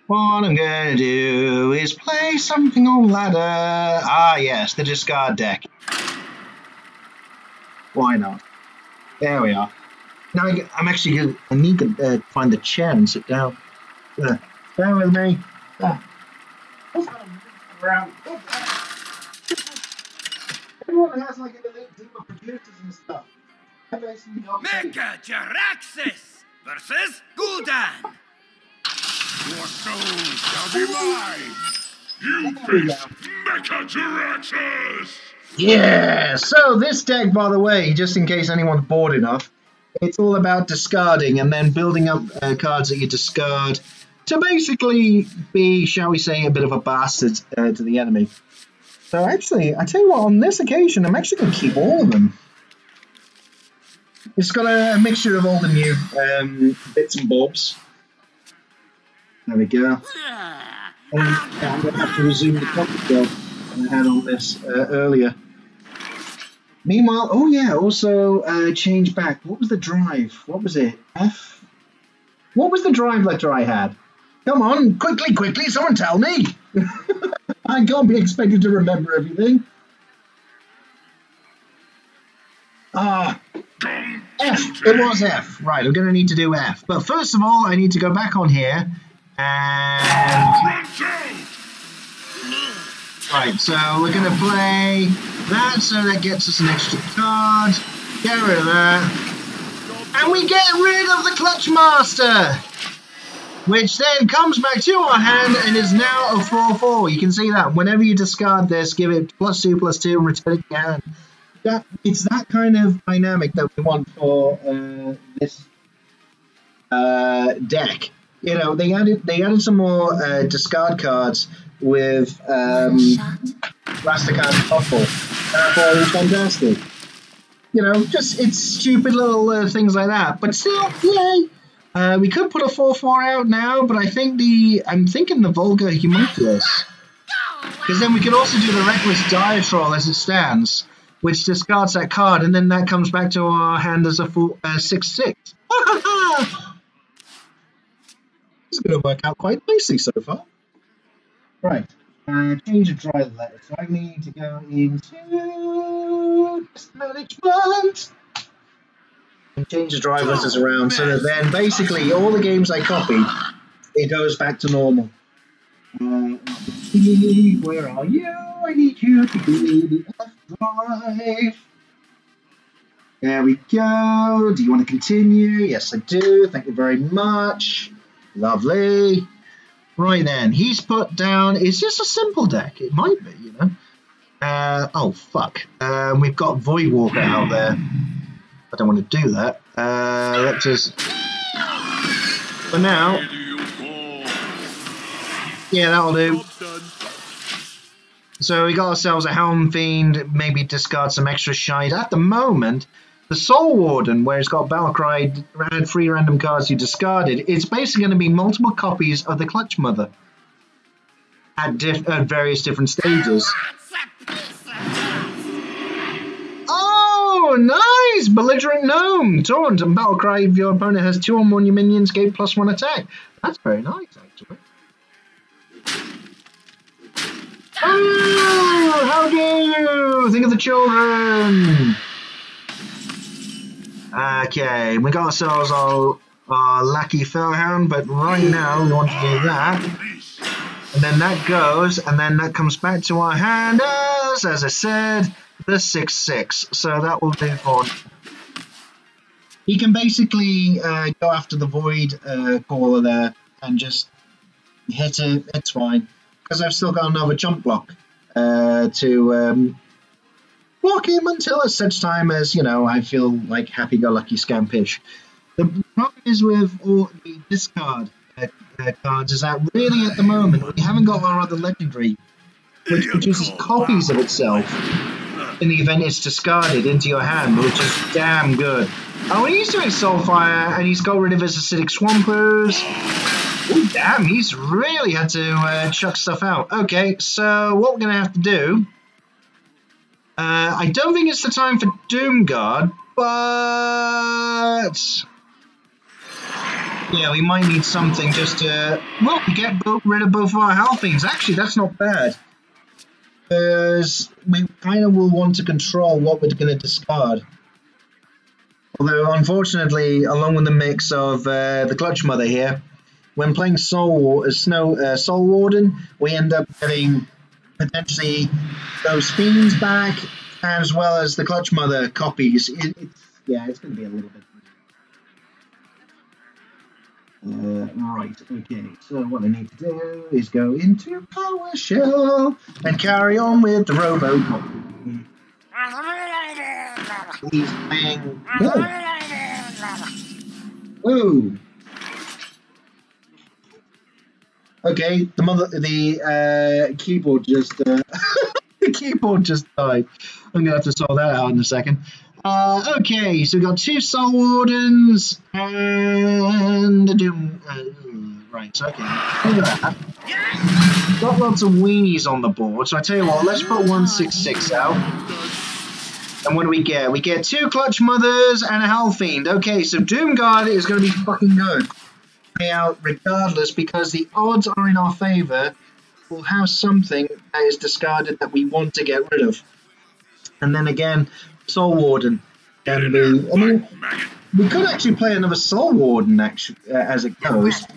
What I'm going to do is play something on ladder. Ah, yes, the discard deck. Why not? There we are. Now I'm actually going to... I need to find the chair and sit down. Bear with me. Everyone has like an elite team of producers and stuff. Mecha Jaraxxus versus Gul'dan. Your soul shall be mine! You face Mecha Jaraxxus! Yeah! So this deck, by the way, just in case anyone's bored enough, it's all about discarding and then building up cards that you discard to basically be, shall we say, a bit of a bastard to the enemy. So actually, I tell you what, on this occasion, I'm actually going to keep all of them. It's got a mixture of all the new bits and bobs. There we go. And I'm going to have to resume the copy job I had on this earlier. Meanwhile, oh yeah, also change back. What was the drive? What was it? F? What was the drive letter I had? Come on, quickly, someone tell me! I can't be expected to remember everything. F. It was F. Right, I'm going to need to do F. But first of all, I need to go back on here and... Right, so we're going to play that, so that gets us an extra card. Get rid of that. And we get rid of the Clutch Master! Which then comes back to our hand and is now a 4/4. You can see that. Whenever you discard this, give it +2/+2 and return it to your hand. It's that kind of dynamic that we want for this deck. You know, they added some more discard cards with Rastakhan Topple. That thought was fantastic. You know, just it's stupid little things like that. But still, yay! We could put a 4/4 out now, but I'm thinking the Vulgar Homunculus. Because then we could also do the Reckless Diatrol as it stands, which discards that card, and then that comes back to our hand as a 6/6. This is going to work out quite nicely so far. Right, change of drive letter. So I need to go into management. And change the drive letters around so that then basically all the games I copied, it goes back to normal. Where are you? I need you to be the F drive. There we go. Do you want to continue? Yes, I do. Thank you very much. Lovely. Right then, he's put down. It's just a simple deck. It might be, you know. Oh fuck. We've got Voidwalker out there. I don't want to do that. Let's just... For now... Yeah, that'll do. So we got ourselves a Helm Fiend, maybe discard some extra shite. At the moment, the Soul Warden, where it's got Battlecry, add 3 random cards you discarded, it's basically going to be multiple copies of the Clutch Mother at various different stages. Oh, nice! Belligerent Gnome! Taunt and Battlecry if your opponent has 2 or more new minions, gain +1 attack. That's very nice, actually. Oh, how dare you! Think of the children! Okay, we got ourselves our Lucky Fellhound, but right now we want to do that. And then that goes, and then that comes back to our hand as I said, the 6/6. So that will do for... He can basically go after the Void Caller there and just hit it. It's fine. Because I've still got another jump block. to block him until such time as, you know, I feel like happy-go-lucky scampish. The problem is with all the discard cards is that really at the moment we haven't got our other legendary, which produces copies of itself in the event it's discarded into your hand, which is damn good. Oh, and he's doing Soulfire, and he's got rid of his acidic Swampers. Oh, damn, he's really had to chuck stuff out. Okay, so what we're going to have to do... I don't think it's the time for Doomguard, but... yeah, we might need something just to... well, get rid of both of our Halflings. Actually, that's not bad. Because we kind of will want to control what we're going to discard. Although, unfortunately, along with the mix of the Clutch Mother here, when playing Soul Warden, we end up getting potentially those Fiends back, as well as the Clutch Mother copies. Yeah, it's going to be a little bit... right, okay, so what I need to do is go into PowerShell and carry on with the Robocopy. He's playing... whoa! Okay, the keyboard just the keyboard just died. I'm gonna have to sort that out in a second. Okay, so we've got 2 Soul Wardens and a Doom. Right, so okay, look at that. Got lots of weenies on the board, so I tell you what, let's put 166 out. And what do we get? We get 2 Clutch Mothers and a Hellfiend. Okay, so Doomguard is going to be fucking good. Play out regardless, because the odds are in our favour. We'll have something that is discarded that we want to get rid of. And then again, Soul Warden can be... I mean, we could actually play another Soul Warden as it goes.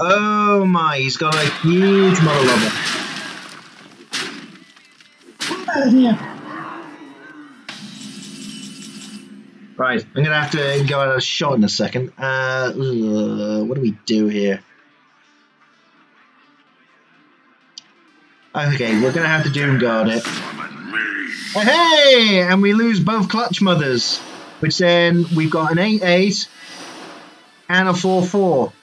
Oh my, he's got a huge Mother Lover. Yeah. Right, I'm going to have to go out a shot in a second. What do we do here? Okay, we're going to have to Doomguard it. Hey! And we lose both Clutch Mothers, which then we've got an 8-8 and a 4-4.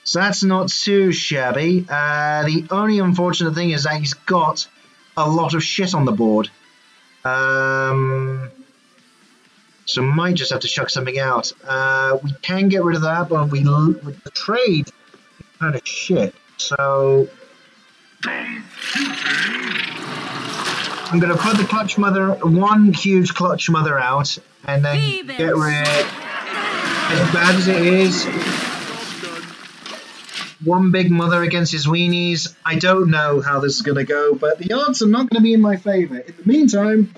So that's not too shabby. The only unfortunate thing is that he's got a lot of shit on the board. So might just have to chuck something out. We can get rid of that, but with the trade kind of shit. So I'm going to put the Clutch Mother, 1 huge Clutch Mother out, and then get rid, as bad as it is, 1 big Mother against his weenies. I don't know how this is going to go, but the odds are not going to be in my favour. In the meantime,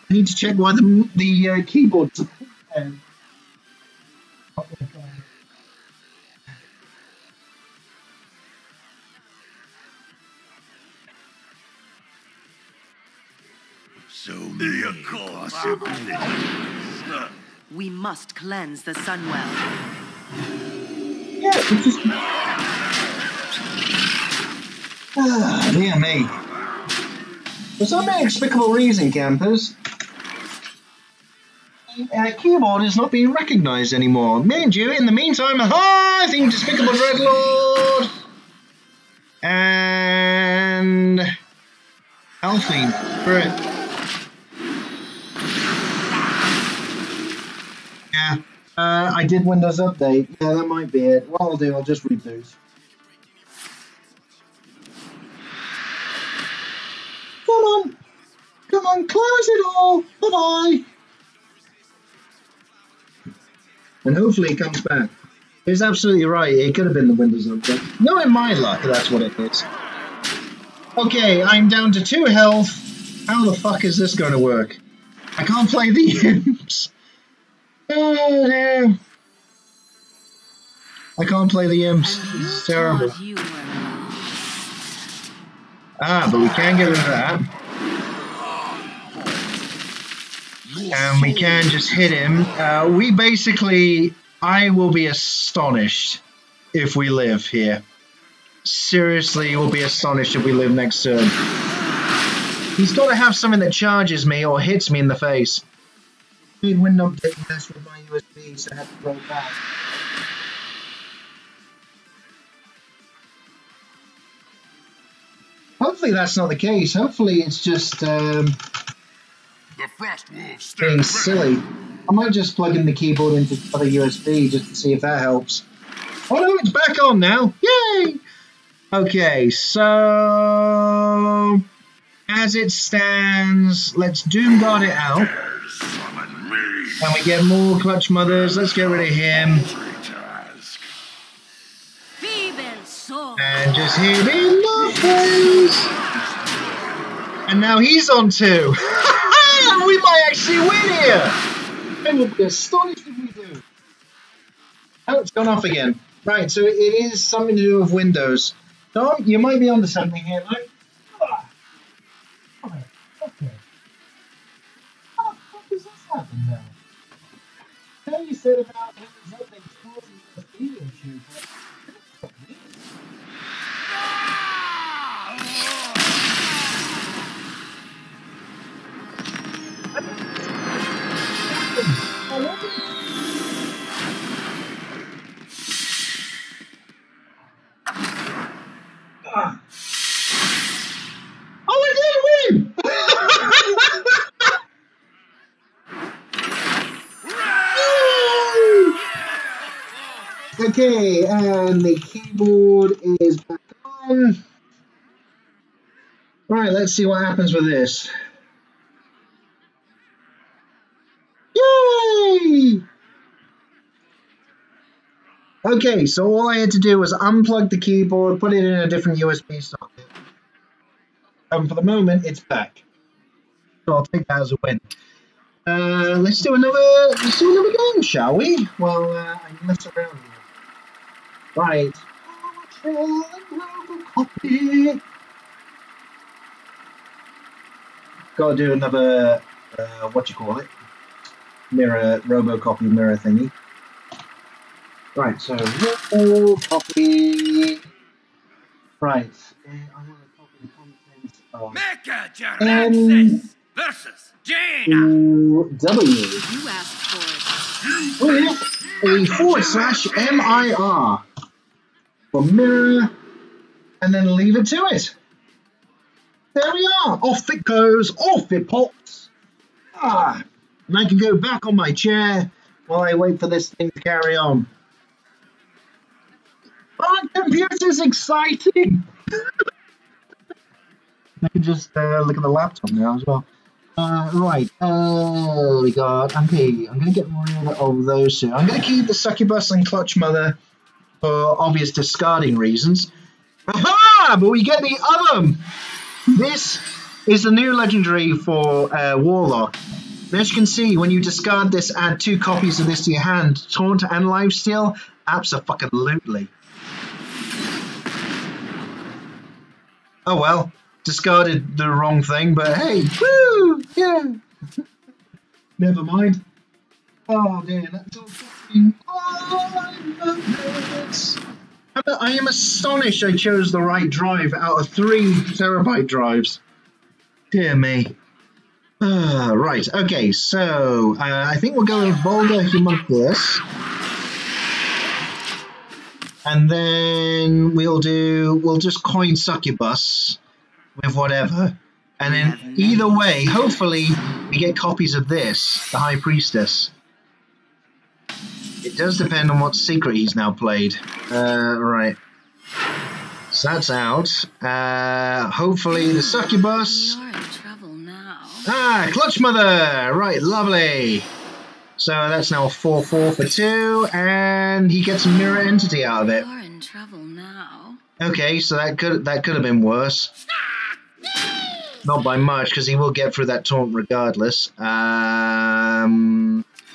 I need to check why the keyboard's so many possibilities. We must cleanse the Sunwell. Yeah, it's just... dear me. For some inexplicable reason, campers, keyboard is not being recognised anymore. Mind you, in the meantime, I think Despicable Dreadlord and Alfie for it. Yeah, I did Windows Update. Yeah, that might be it. What I'll do, I'll just reboot. Come on, close it all. Bye-bye. And hopefully it comes back. He's absolutely right. It could have been the Windows Update. Knowing my luck, that's what it is. Okay, I'm down to 2 health. How the fuck is this going to work? I can't play the imps. Oh dear. I can't play the imps. It's terrible. Ah, but we can get rid of that. And we can just hit him. We basically... I will be astonished if we live here. seriously will be astonished if we live next turn. He's got to have something that charges me or hits me in the face. Window didn't mess with my USB, so I had to roll back. Hopefully that's not the case. Hopefully it's just The frost wolves being stand silly. I might just plug in the keyboard into the other USB just to see if that helps. Oh no, it's back on now! Yay! Okay, so as it stands, let's Doom Guard it out. Summon me. And we get more Clutch Mothers. Let's get rid of him. Task. And just hit him in the face. And now he's on 2. We might actually win here. I will be astonished if we do. Oh, it's gone off again. Right, so it is something to do with Windows. Tom, you might be onto something here, mate. Okay. How the fuck does this happen now? How you said about Windows updates causing a video issue, but oh, I did win! Okay, and the keyboard is back on. Right, let's see what happens with this. Yay! Okay, so all I had to do was unplug the keyboard, put it in a different USB socket. And for the moment, it's back. So I'll take that as a win. Let's do another game, shall we? Well, I mess around here. Right. Robocopy. Gotta do another, Robocopy mirror thingy. Right, so Robocopy. Right, I want to copy the contents of Mecha versus Jaina. W. You asked for it. With a /MIR for mirror, and then leave it to it. There we are. Off it goes. Off it pops. And I can go back on my chair while I wait for this thing to carry on. Oh, computer's exciting. I can just look at the laptop now as well. Right. We got. Okay, I'm gonna get rid of those two. I'm gonna keep the succubus and clutch mother for obvious discarding reasons. Aha! But we get the other. This is the new legendary for Warlock. As you can see, when you discard this, add 2 copies of this to your hand. Taunt and Lifesteal, abso-fucking-lutely. Oh well, discarded the wrong thing, but hey, woo, yeah. Never mind. Oh dear, that's all fucking. Oh, I love this. I am astonished I chose the right drive out of 3 terabyte drives. Dear me. Right, okay, so I think we'll go with Vulgar Homunculus. And then we'll just coin Succubus with whatever. And then either way, hopefully we get copies of this, the High Priestess. It does depend on what secret he's now played. Right. So that's out. Hopefully the Succubus. You're in trouble now. Clutch Mother! Right, lovely. So that's now a 4/4 for 2, and he gets a mirror entity out of it. You're in trouble now. Okay, so that could have been worse. Not by much, because he will get through that taunt regardless. I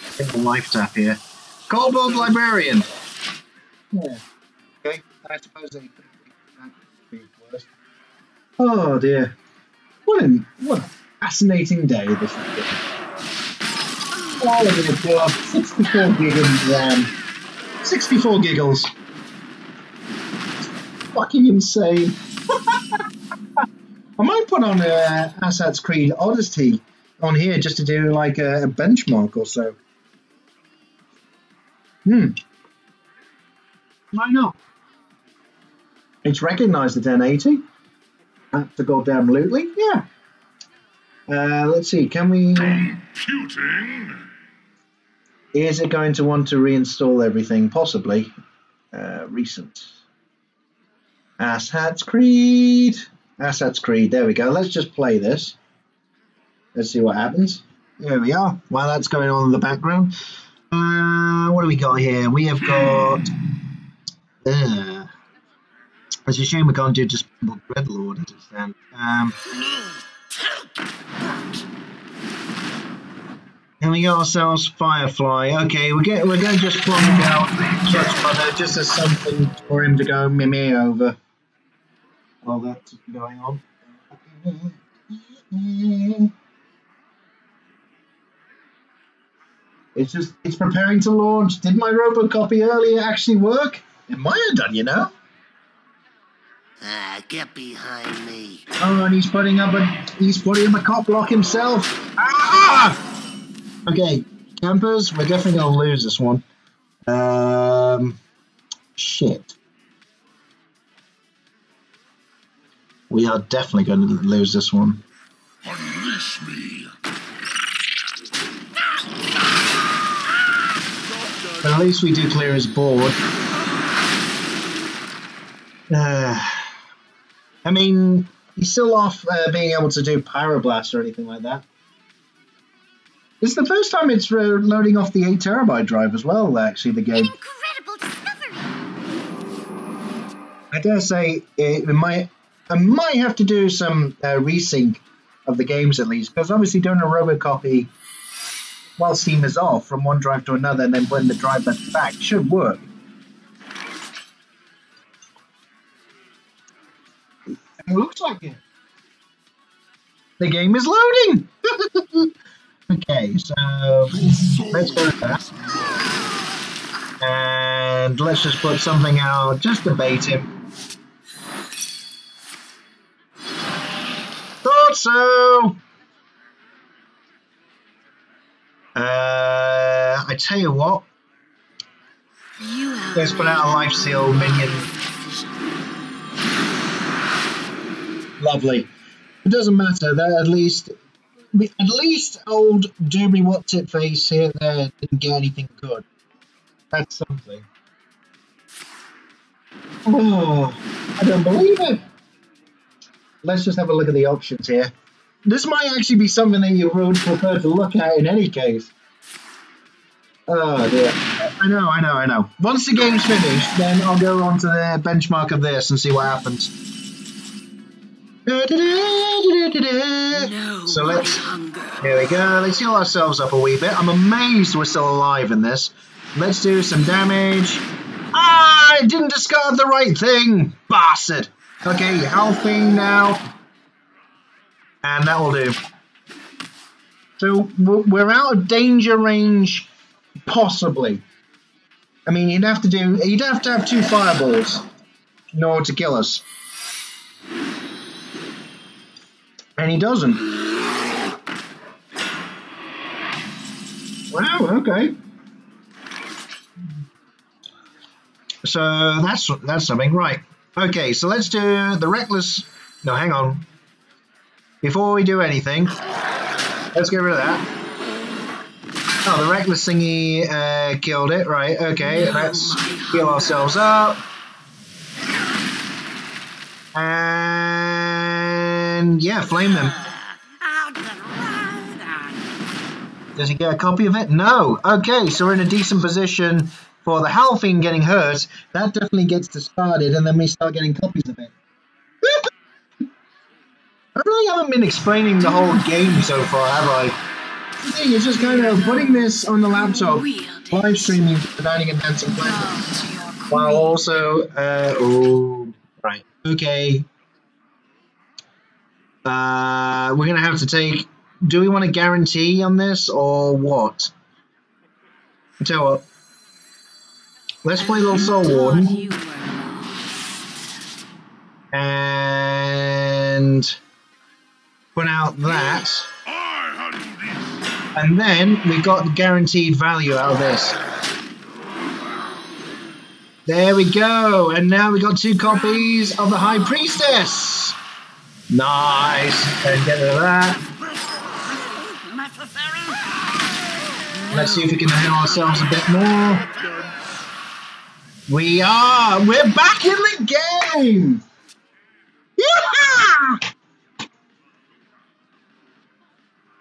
think a life tap here. Kobold Librarian. Yeah. Okay, I suppose that could be worse. Oh dear. What a fascinating day this has been. Oh, look at it go up. 64 giggles, 64 giggles. fucking insane. I might put on Assassin's Creed Odyssey on here just to do like a benchmark or so. Why not? It's recognised the 1080. That's the goddamn lootly. Yeah. Let's see. Can we? Computing. Is it going to want to reinstall everything? Possibly. Recent. Assassin's Creed. Assassin's Creed. There we go. Let's just play this. Let's see what happens. There we are. While that's going on in the background. What do we got here? We have got. It's a shame we can't do just Dreadlord as it stands. And we got ourselves Firefly. Okay, we're going to just plonk out Judge Mother just as something for him to go mimir over while that's going on. It's preparing to launch. Did my Robocopy earlier actually work? It might have done, you know. Get behind me. Oh, and he's putting up a cop block himself. Ah! Okay, campers, we're definitely gonna lose this one. Shit. We are definitely going to lose this one. Unleash me. But at least we do clear his board. I mean, he's still off being able to do Pyroblast or anything like that. It's the first time it's loading off the 8TB drive as well, actually, the game. An incredible discovery! I dare say I might have to do some resync of the games at least, because obviously doing a Robocopy while Steam is off from one drive to another and then putting the drive back should work. It looks like it. The game is loading! Okay, so let's go with that. And let's just put something out just to bait him. Thought so! I tell you what. Let's put out a life seal minion. Lovely. It doesn't matter. That at least old Doomy What's It face here there didn't get anything good. That's something. Oh, I don't believe it. Let's just have a look at the options here. This might actually be something that you would prefer to look at in any case. Oh dear. I know. Once the game's finished, then I'll go on to the benchmark of this and see what happens. So here we go. Let's heal ourselves up a wee bit. I'm amazed we're still alive in this. Let's do some damage. Ah, I didn't discard the right thing, bastard. Okay, healthing now. And that will do. So we're out of danger range, possibly. I mean, you'd have to have 2 fireballs in order to kill us. And he doesn't. Wow, okay. So that's something, right. Okay, so let's do the reckless... No, hang on. Before we do anything, let's get rid of that. Oh, the reckless thingy killed it, right, okay, let's heal ourselves up. And yeah, flame them. Does he get a copy of it? No. Okay, so we're in a decent position for the Halfing getting hurt. That definitely gets discarded, and then we start getting copies of it. I really haven't been explaining the whole game so far, have I? The thing is just kind of putting this on the laptop, live streaming the Dining and Dancing Planet, while also, oh, right, okay. We're going to have to take, do we want to guarantee on this or what? I'll tell you what, let's play a little Soul Warden. And put out that. And then we got the guaranteed value out of this. There we go. And now we got 2 copies of the High Priestess. Nice. And get rid of that. Let's see if we can heal ourselves a bit more. We are. We're back in the game. Yeah!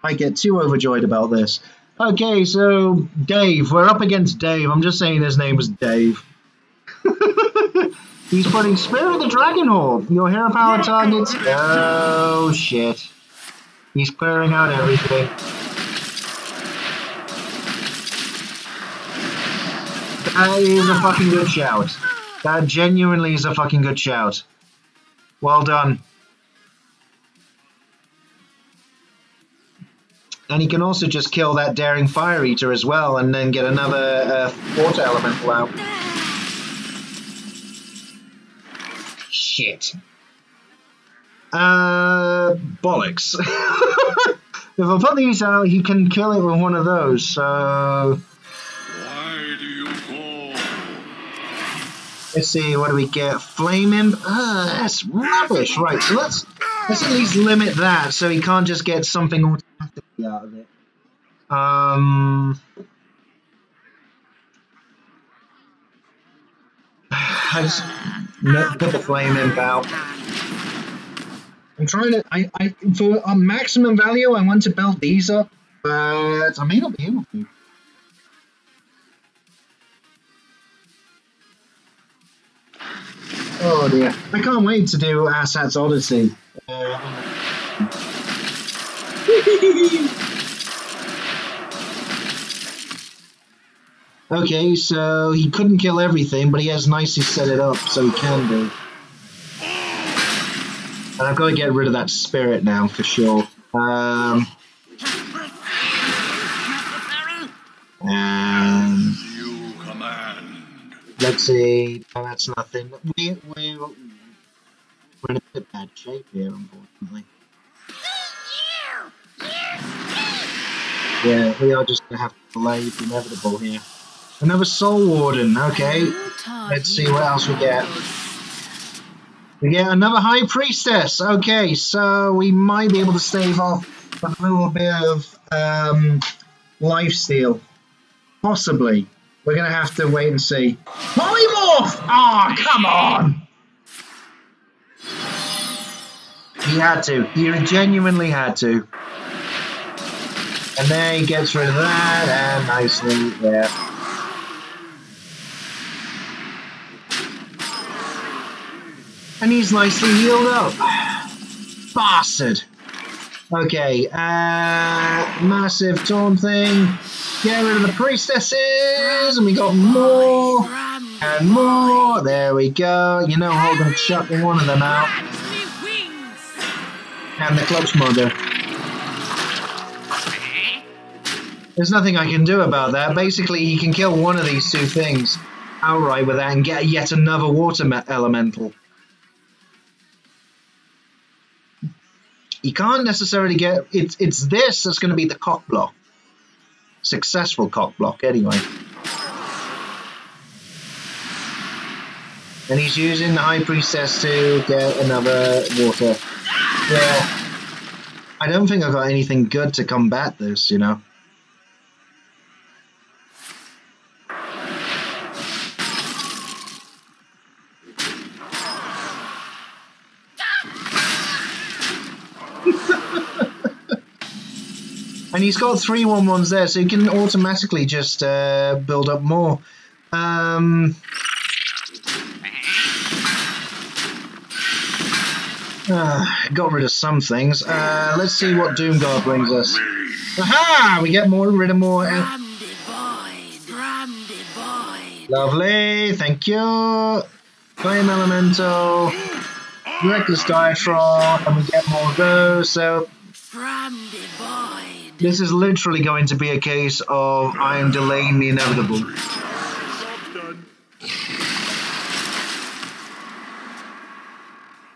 I get too overjoyed about this. Okay, so Dave. We're up against Dave. I'm just saying his name is Dave. He's putting Spirit of the Dragon Horde. Your hero power targets. Oh, shit. He's clearing out everything. That is a fucking good shout. That genuinely is a fucking good shout. Well done. And he can also just kill that Daring Fire Eater as well and then get another water elemental out. Shit. Bollocks. If I put these out, he can kill it with one of those, so... Let's see, what do we get? Flame Imp? That's rubbish. Right, so let's at least limit that so he can't just get something automatically out of it. I just put the Flame Imp out. I'm trying to, for a maximum value, I want to build these up, but I may not be able to. Oh dear. I can't wait to do Assat's Odyssey. Okay, so he couldn't kill everything, but he has nicely set it up so he can do. And I've got to get rid of that spirit now for sure. And let's see. Oh, that's nothing. We're in a bit bad shape here, unfortunately. Yeah, we are just going to have to delay the inevitable here. Another Soul Warden, okay. Let's see what else we get. We get another High Priestess. Okay, so we might be able to stave off a little bit of lifesteal. Possibly. We're going to have to wait and see. Polymorph! Oh, come on! He had to. He genuinely had to. And then he gets rid of that, and nicely, yeah. And he's nicely healed up. Bastard. Okay, massive taunt thing. Get rid of the priestesses, and we got more and more. There we go. You know, I'm going to chuck one of them out. And the clutch mother. There's nothing I can do about that. Basically, he can kill one of these two things outright with that and get yet another water elemental. You can't necessarily get... It's this that's going to be the cock block. Successful cock block, anyway. And he's using the High Priestess to get another water. Yeah. I don't think I've got anything good to combat this, you know. And he's got 3/11s there, so he can automatically just build up more. Got rid of some things. Let's see what Doomguard brings us. Aha! We get rid of more. Lovely, thank you. Flame Elemental, Reckless Diatron, and we get more of those. So this is literally going to be a case of I am delaying the inevitable.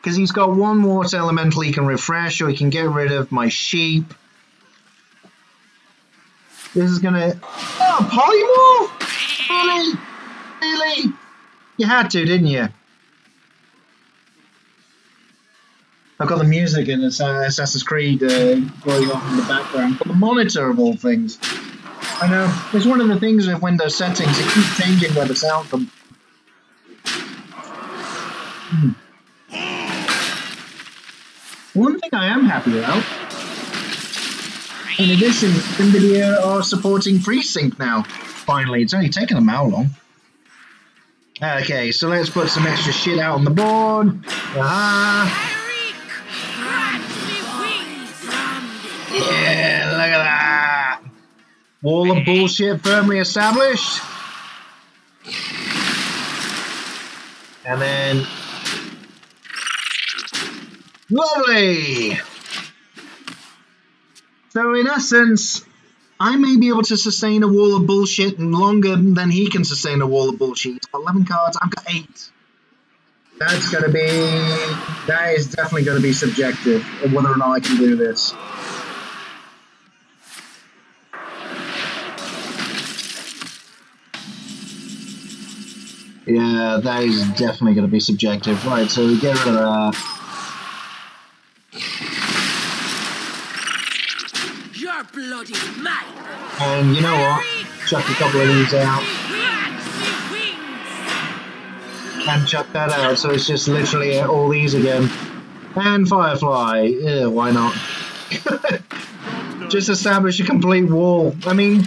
because he's got one water elemental he can refresh, or he can get rid of my sheep. This is gonna... Oh, polymorph! Really? Really? You had to, didn't you? I've got the music in Assassin's Creed going on in the background. But the monitor of all things. I know. It's one of the things with Windows settings. It keeps changing where the sound comes. One thing I am happy about, in addition, NVIDIA are supporting FreeSync now. Finally, it's only taken them how long? Okay, so let's put some extra shit out on the board. Yeah, look at that. Wall of bullshit firmly established. And then... Lovely! So in essence, I may be able to sustain a wall of bullshit longer than he can sustain a wall of bullshit. He's got 11 cards, I've got 8. That's gonna be... That is definitely gonna be subjective of whether or not I can do this. Yeah, that is definitely going to be subjective. Right, so we get rid of that. Your blood is mine. And you know what? Chuck a couple of these out. And chuck that out, so it's just literally all these again. And Firefly. Yeah, why not? Just establish a complete wall. I mean,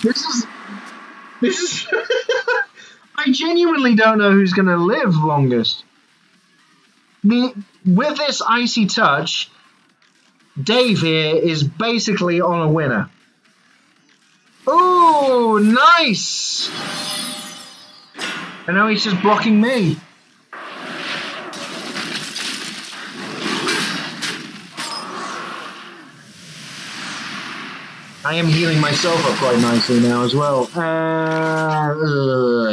this is... I genuinely don't know who's going to live longest. With this icy touch, Dave here is basically on a winner. Oh, nice! And now he's just blocking me. I am healing myself up quite nicely now as well.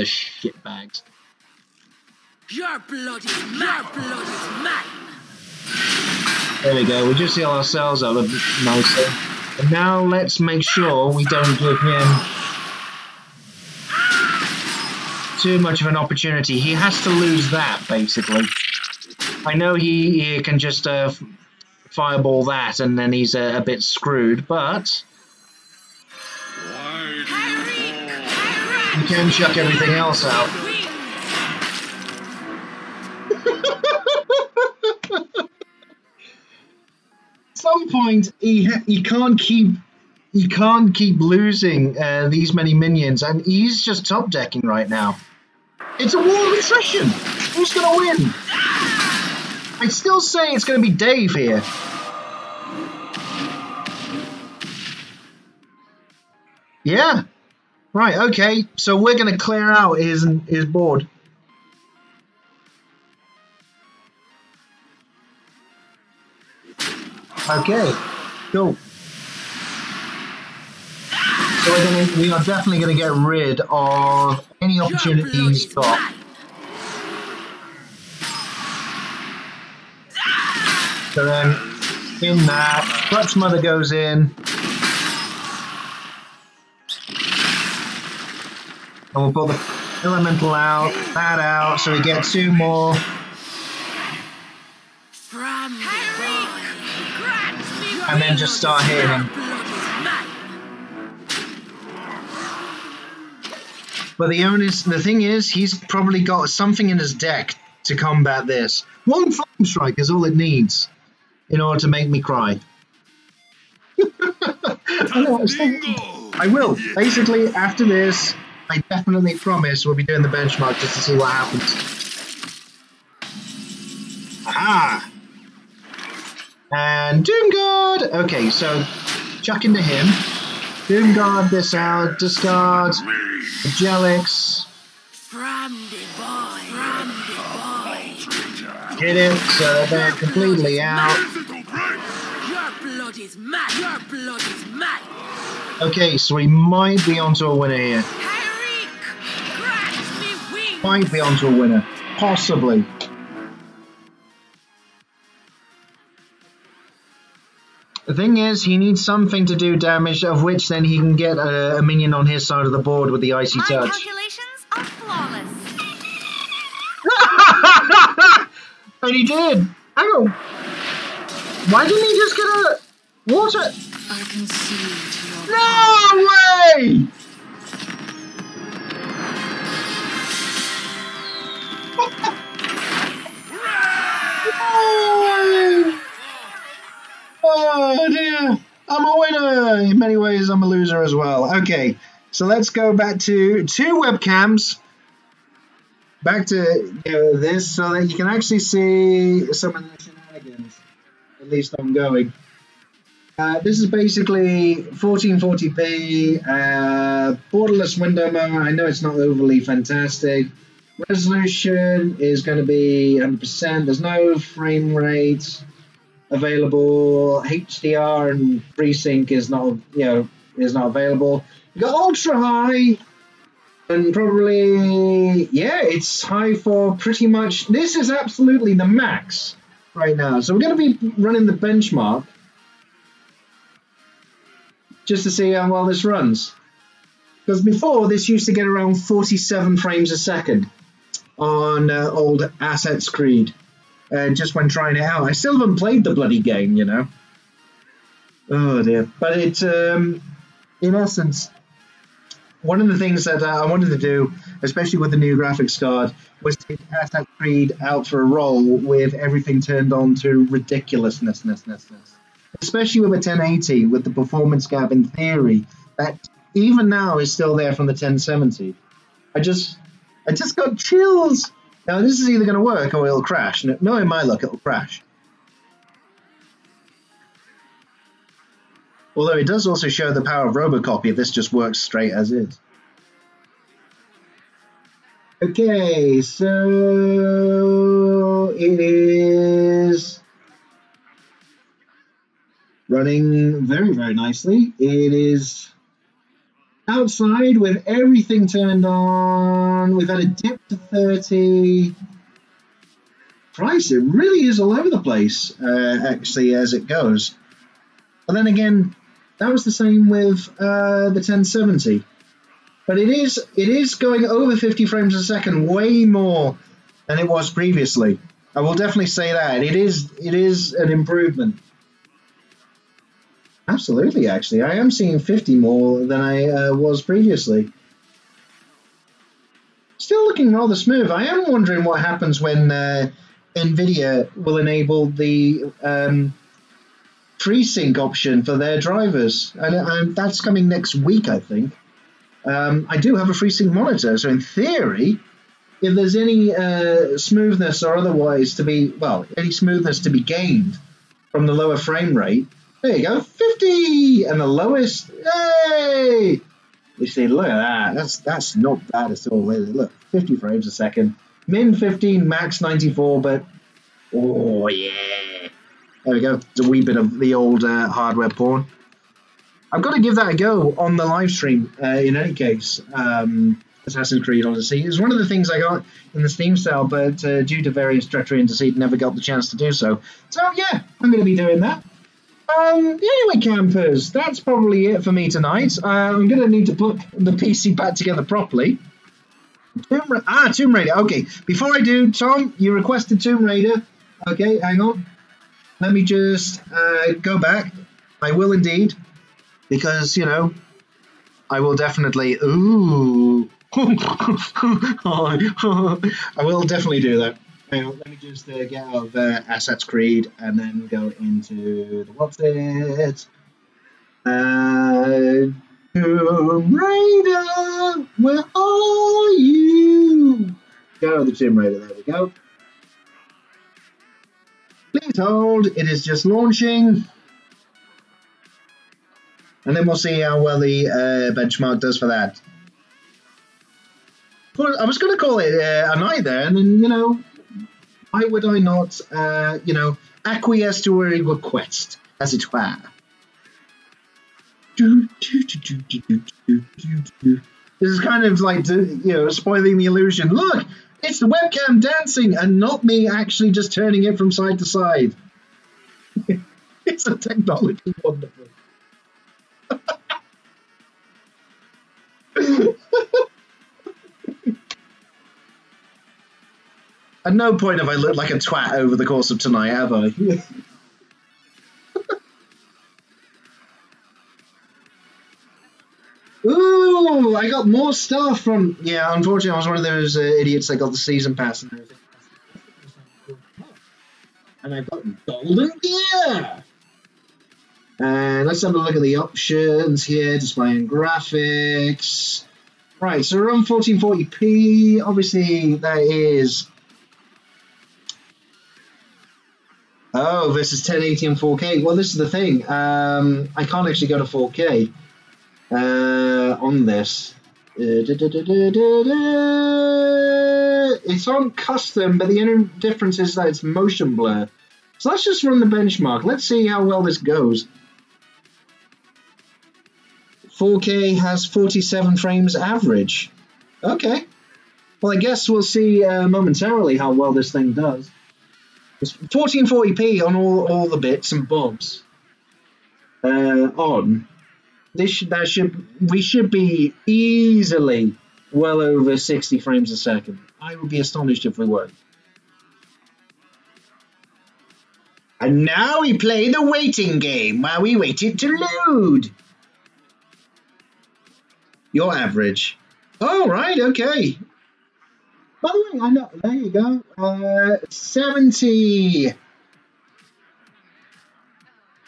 Shit bags. Your blood is mine. There we go. We just heal ourselves up nicely. And now let's make sure we don't give him too much of an opportunity. He has to lose that, basically. I know he can just fireball that and then he's a bit screwed, but... You can chuck everything else out. At some point, he can't keep losing these many minions, and he's just top decking right now. It's a war of attrition. Who's gonna win? I still say it's gonna be Dave here. Yeah. Right, okay, so we're going to clear out his board. Okay, cool. So we are definitely going to get rid of any opportunity he's got. So then, in that, Clutch Mother goes in. And we'll put the elemental out, that out, so we get 2 more. And then just start hitting him. But the thing is, he's probably got something in his deck to combat this. 1 Flame Strike is all it needs in order to make me cry. I will. Basically, after this, I definitely promise we'll be doing the benchmark just to see what happens. Aha! And Doomguard! Okay, so chuck into him. Doomguard this out, discard, Jelix. Hit it, so they're completely out. Your blood is mine. Your blood is mine. Okay, so we might be onto a winner here. Might be onto a winner. Possibly. The thing is, he needs something to do damage, of which then he can get a minion on his side of the board with the icy My touch. calculations are flawless. And he did. Hang on. Why didn't he just get a water? I can see into your No way! Oh dear. I'm a winner. In many ways, I'm a loser as well. Okay, so let's go back to 2 webcams. Back to this so that you can actually see some of the shenanigans, at least ongoing. This is basically 1440p, borderless window mode. I know it's not overly fantastic. Resolution is going to be 100%. There's no frame rate available. HDR and FreeSync is not, is not available. You got ultra high. And probably, yeah, it's high for pretty much, this is absolutely the max right now. So we're going to be running the benchmark just to see how well this runs. Because before, this used to get around 47 frames a second on old Assassin's Creed, just when trying it out. I still haven't played the bloody game, you know. Oh dear. But it's, in essence, one of the things that I wanted to do, especially with the new graphics card, was take Assassin's Creed out for a roll with everything turned on to ridiculousness. Especially with a 1080, with the performance gap in theory, that even now is still there from the 1070. I just got chills. Now this is either going to work or it'll crash. Knowing my luck, it'll crash. Although it does also show the power of Robocopy if this just works straight as is. Okay, so it is running very, very nicely. It is outside with everything turned on. We've had a dip to 30. Christ, it really is all over the place, actually, as it goes. But then again, that was the same with the 1070, but it is going over 50 frames a second, way more than it was previously. I will definitely say that it is an improvement. Absolutely, actually, I am seeing 50 more than I was previously. Still looking rather smooth. I am wondering what happens when NVIDIA will enable the FreeSync option for their drivers, and that's coming next week, I think. I do have a FreeSync monitor, so in theory, if there's any smoothness or otherwise to be, well, any smoothness to be gained from the lower frame rate, there you go, 50, and the lowest, hey! You see, look at that, that's not bad at all. Look, 50 frames a second, min 15, max 94, but oh yeah. There we go. It's a wee bit of the old hardware porn. I've got to give that a go on the live stream. In any case, Assassin's Creed Odyssey is one of the things I got in the Steam sale, but due to various treachery and deceit, never got the chance to do so. So yeah, I'm going to be doing that. Anyway, campers, that's probably it for me tonight. I'm going to need to put the PC back together properly. Tomb Raider. Okay, before I do, Tom, you requested Tomb Raider. Okay, hang on. Let me just go back. I will indeed, because, you know, I will definitely... Ooh. I will definitely do that. Hang on, let me just get out of Assassin's Creed and then go into the what's it? Tomb Raider, where are you? Go, the Tomb Raider, there we go. Please hold, it is just launching. And then we'll see how well the benchmark does for that. I was going to call it a night there, and then, you know, why would I not, you know, acquiesce to a request, as it were. This is kind of like, you know, spoiling the illusion. Look, it's the webcam dancing and not me actually just turning it from side to side. It's a technology wonderful. At no point have I looked like a twat over the course of tonight, have I? Ooh, I got more stuff from... Yeah, unfortunately, I was one of those idiots that got the season pass and everything. And I've got golden gear! And let's have a look at the options here, displaying graphics. Right, so we're on 1440p. Obviously, that is... Oh, versus 1080 and 4K. Well, this is the thing. I can't actually go to 4K on this. It's on custom, but the only difference is that it's motion blur. So let's just run the benchmark. Let's see how well this goes. 4K has 47 frames average. Okay. Well, I guess we'll see momentarily how well this thing does. It's 1440p on all the bits and bobs. On. We should be easily well over 60 frames a second. I would be astonished if we weren't. And now we play the waiting game while we wait it to load. Your average. Oh, right, okay. By the way, I know, there you go. 70.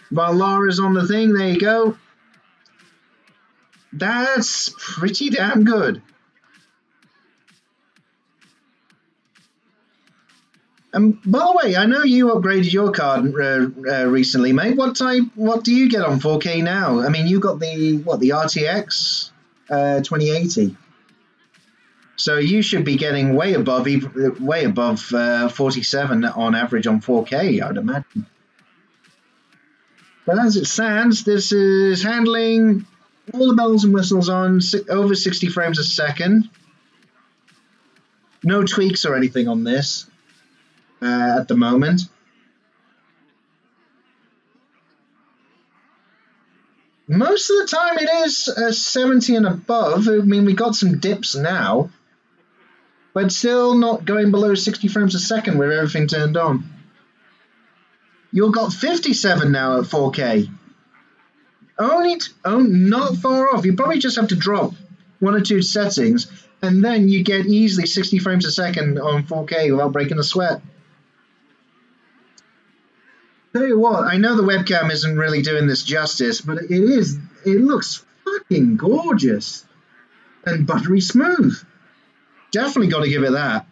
While Laura's on the thing, there you go. That's pretty damn good. And by the way, I know you upgraded your card recently, mate. What do you get on 4K now? I mean, you got the RTX 2080. So you should be getting way above 47 on average on 4K, I'd imagine. But as it stands, this is handling all the bells and whistles on over 60 frames a second. No tweaks or anything on this at the moment. Most of the time it is 70 and above. I mean, we got some dips now, but still not going below 60 frames a second with everything turned on. You've got 57 now at 4K. Not far off. You probably just have to drop one or two settings, and then you get easily 60 frames a second on 4K without breaking a sweat. Tell you what, I know the webcam isn't really doing this justice, but it is. It looks fucking gorgeous and buttery smooth. Definitely got to give it that.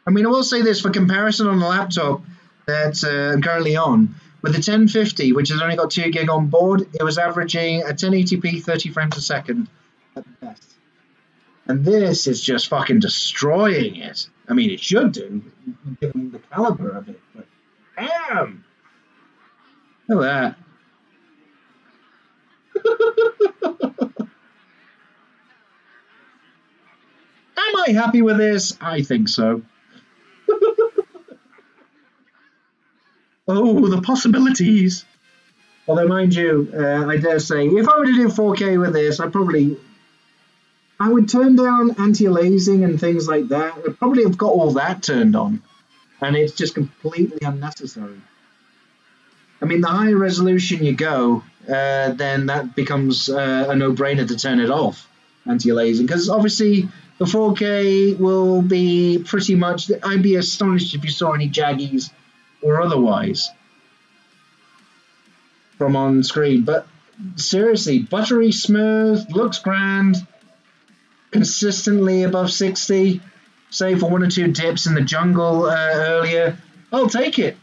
I mean, I will say this for comparison on the laptop that I'm currently on. With the 1050, which has only got 2 gig on board, it was averaging a 1080p 30 frames a second at the best. And this is just fucking destroying it. I mean, it should do, given the caliber of it, but damn! Look at that. Am I happy with this? I think so. Oh, the possibilities. Although, mind you, I dare say, if I were to do 4K with this, I would turn down anti-aliasing and things like that. I'd probably have got all that turned on. And it's just completely unnecessary. I mean, the higher resolution you go, then that becomes a no-brainer to turn it off, anti-aliasing. Because obviously, the 4K will be pretty much... I'd be astonished if you saw any jaggies or otherwise from on screen. But seriously, buttery smooth, looks grand, consistently above 60, save for one or two dips in the jungle earlier. I'll take it.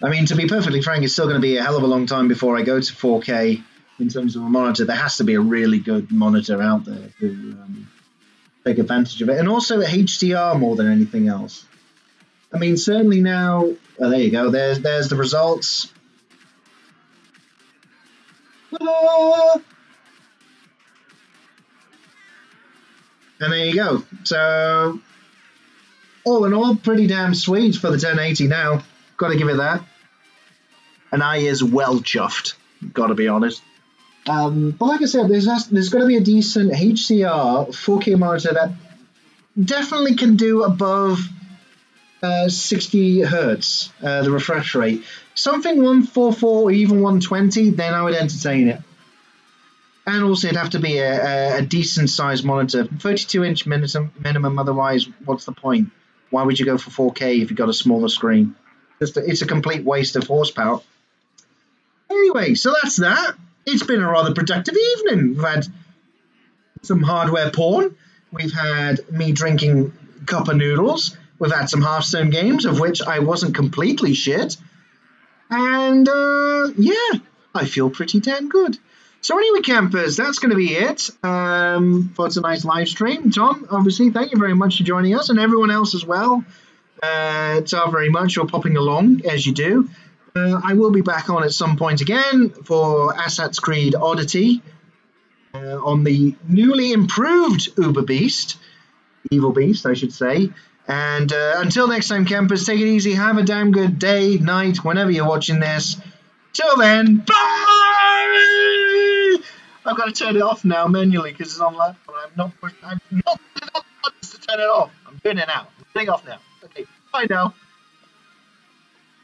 I mean, to be perfectly frank, it's still going to be a hell of a long time before I go to 4K in terms of a monitor. There has to be a really good monitor out there to take advantage of it. And also HDR more than anything else. I mean, certainly now... Oh, there you go. There's the results. Ta-da! And there you go. So... all in all, pretty damn sweet for the 1080 now. Got to give it that. And I is well chuffed. Got to be honest. But like I said, there's got to be a decent HCR 4K monitor that definitely can do above 60 hertz, the refresh rate. Something 144 or even 120, then I would entertain it. And also, it'd have to be a decent sized monitor, 32-inch minimum. Otherwise, what's the point? Why would you go for 4K if you've got a smaller screen? It's a complete waste of horsepower. Anyway, so that's that. It's been a rather productive evening. We've had some hardware porn. We've had me drinking cup of noodles. We've had some Hearthstone games, of which I wasn't completely shit. And, yeah, I feel pretty damn good. So anyway, campers, that's going to be it for tonight's live stream. Tom, obviously, thank you very much for joining us, and everyone else as well. Tar very much for popping along, as you do. I will be back on at some point again for Assassin's Creed Oddity on the newly improved EvilBeast, I should say. And until next time, campers, take it easy. Have a damn good day, night, whenever you're watching this. Till then, bye! I've got to turn it off now manually because it's on live. I'm not putting it on to turn it off. I'm doing it now. I'm turning it off now. Okay, bye now.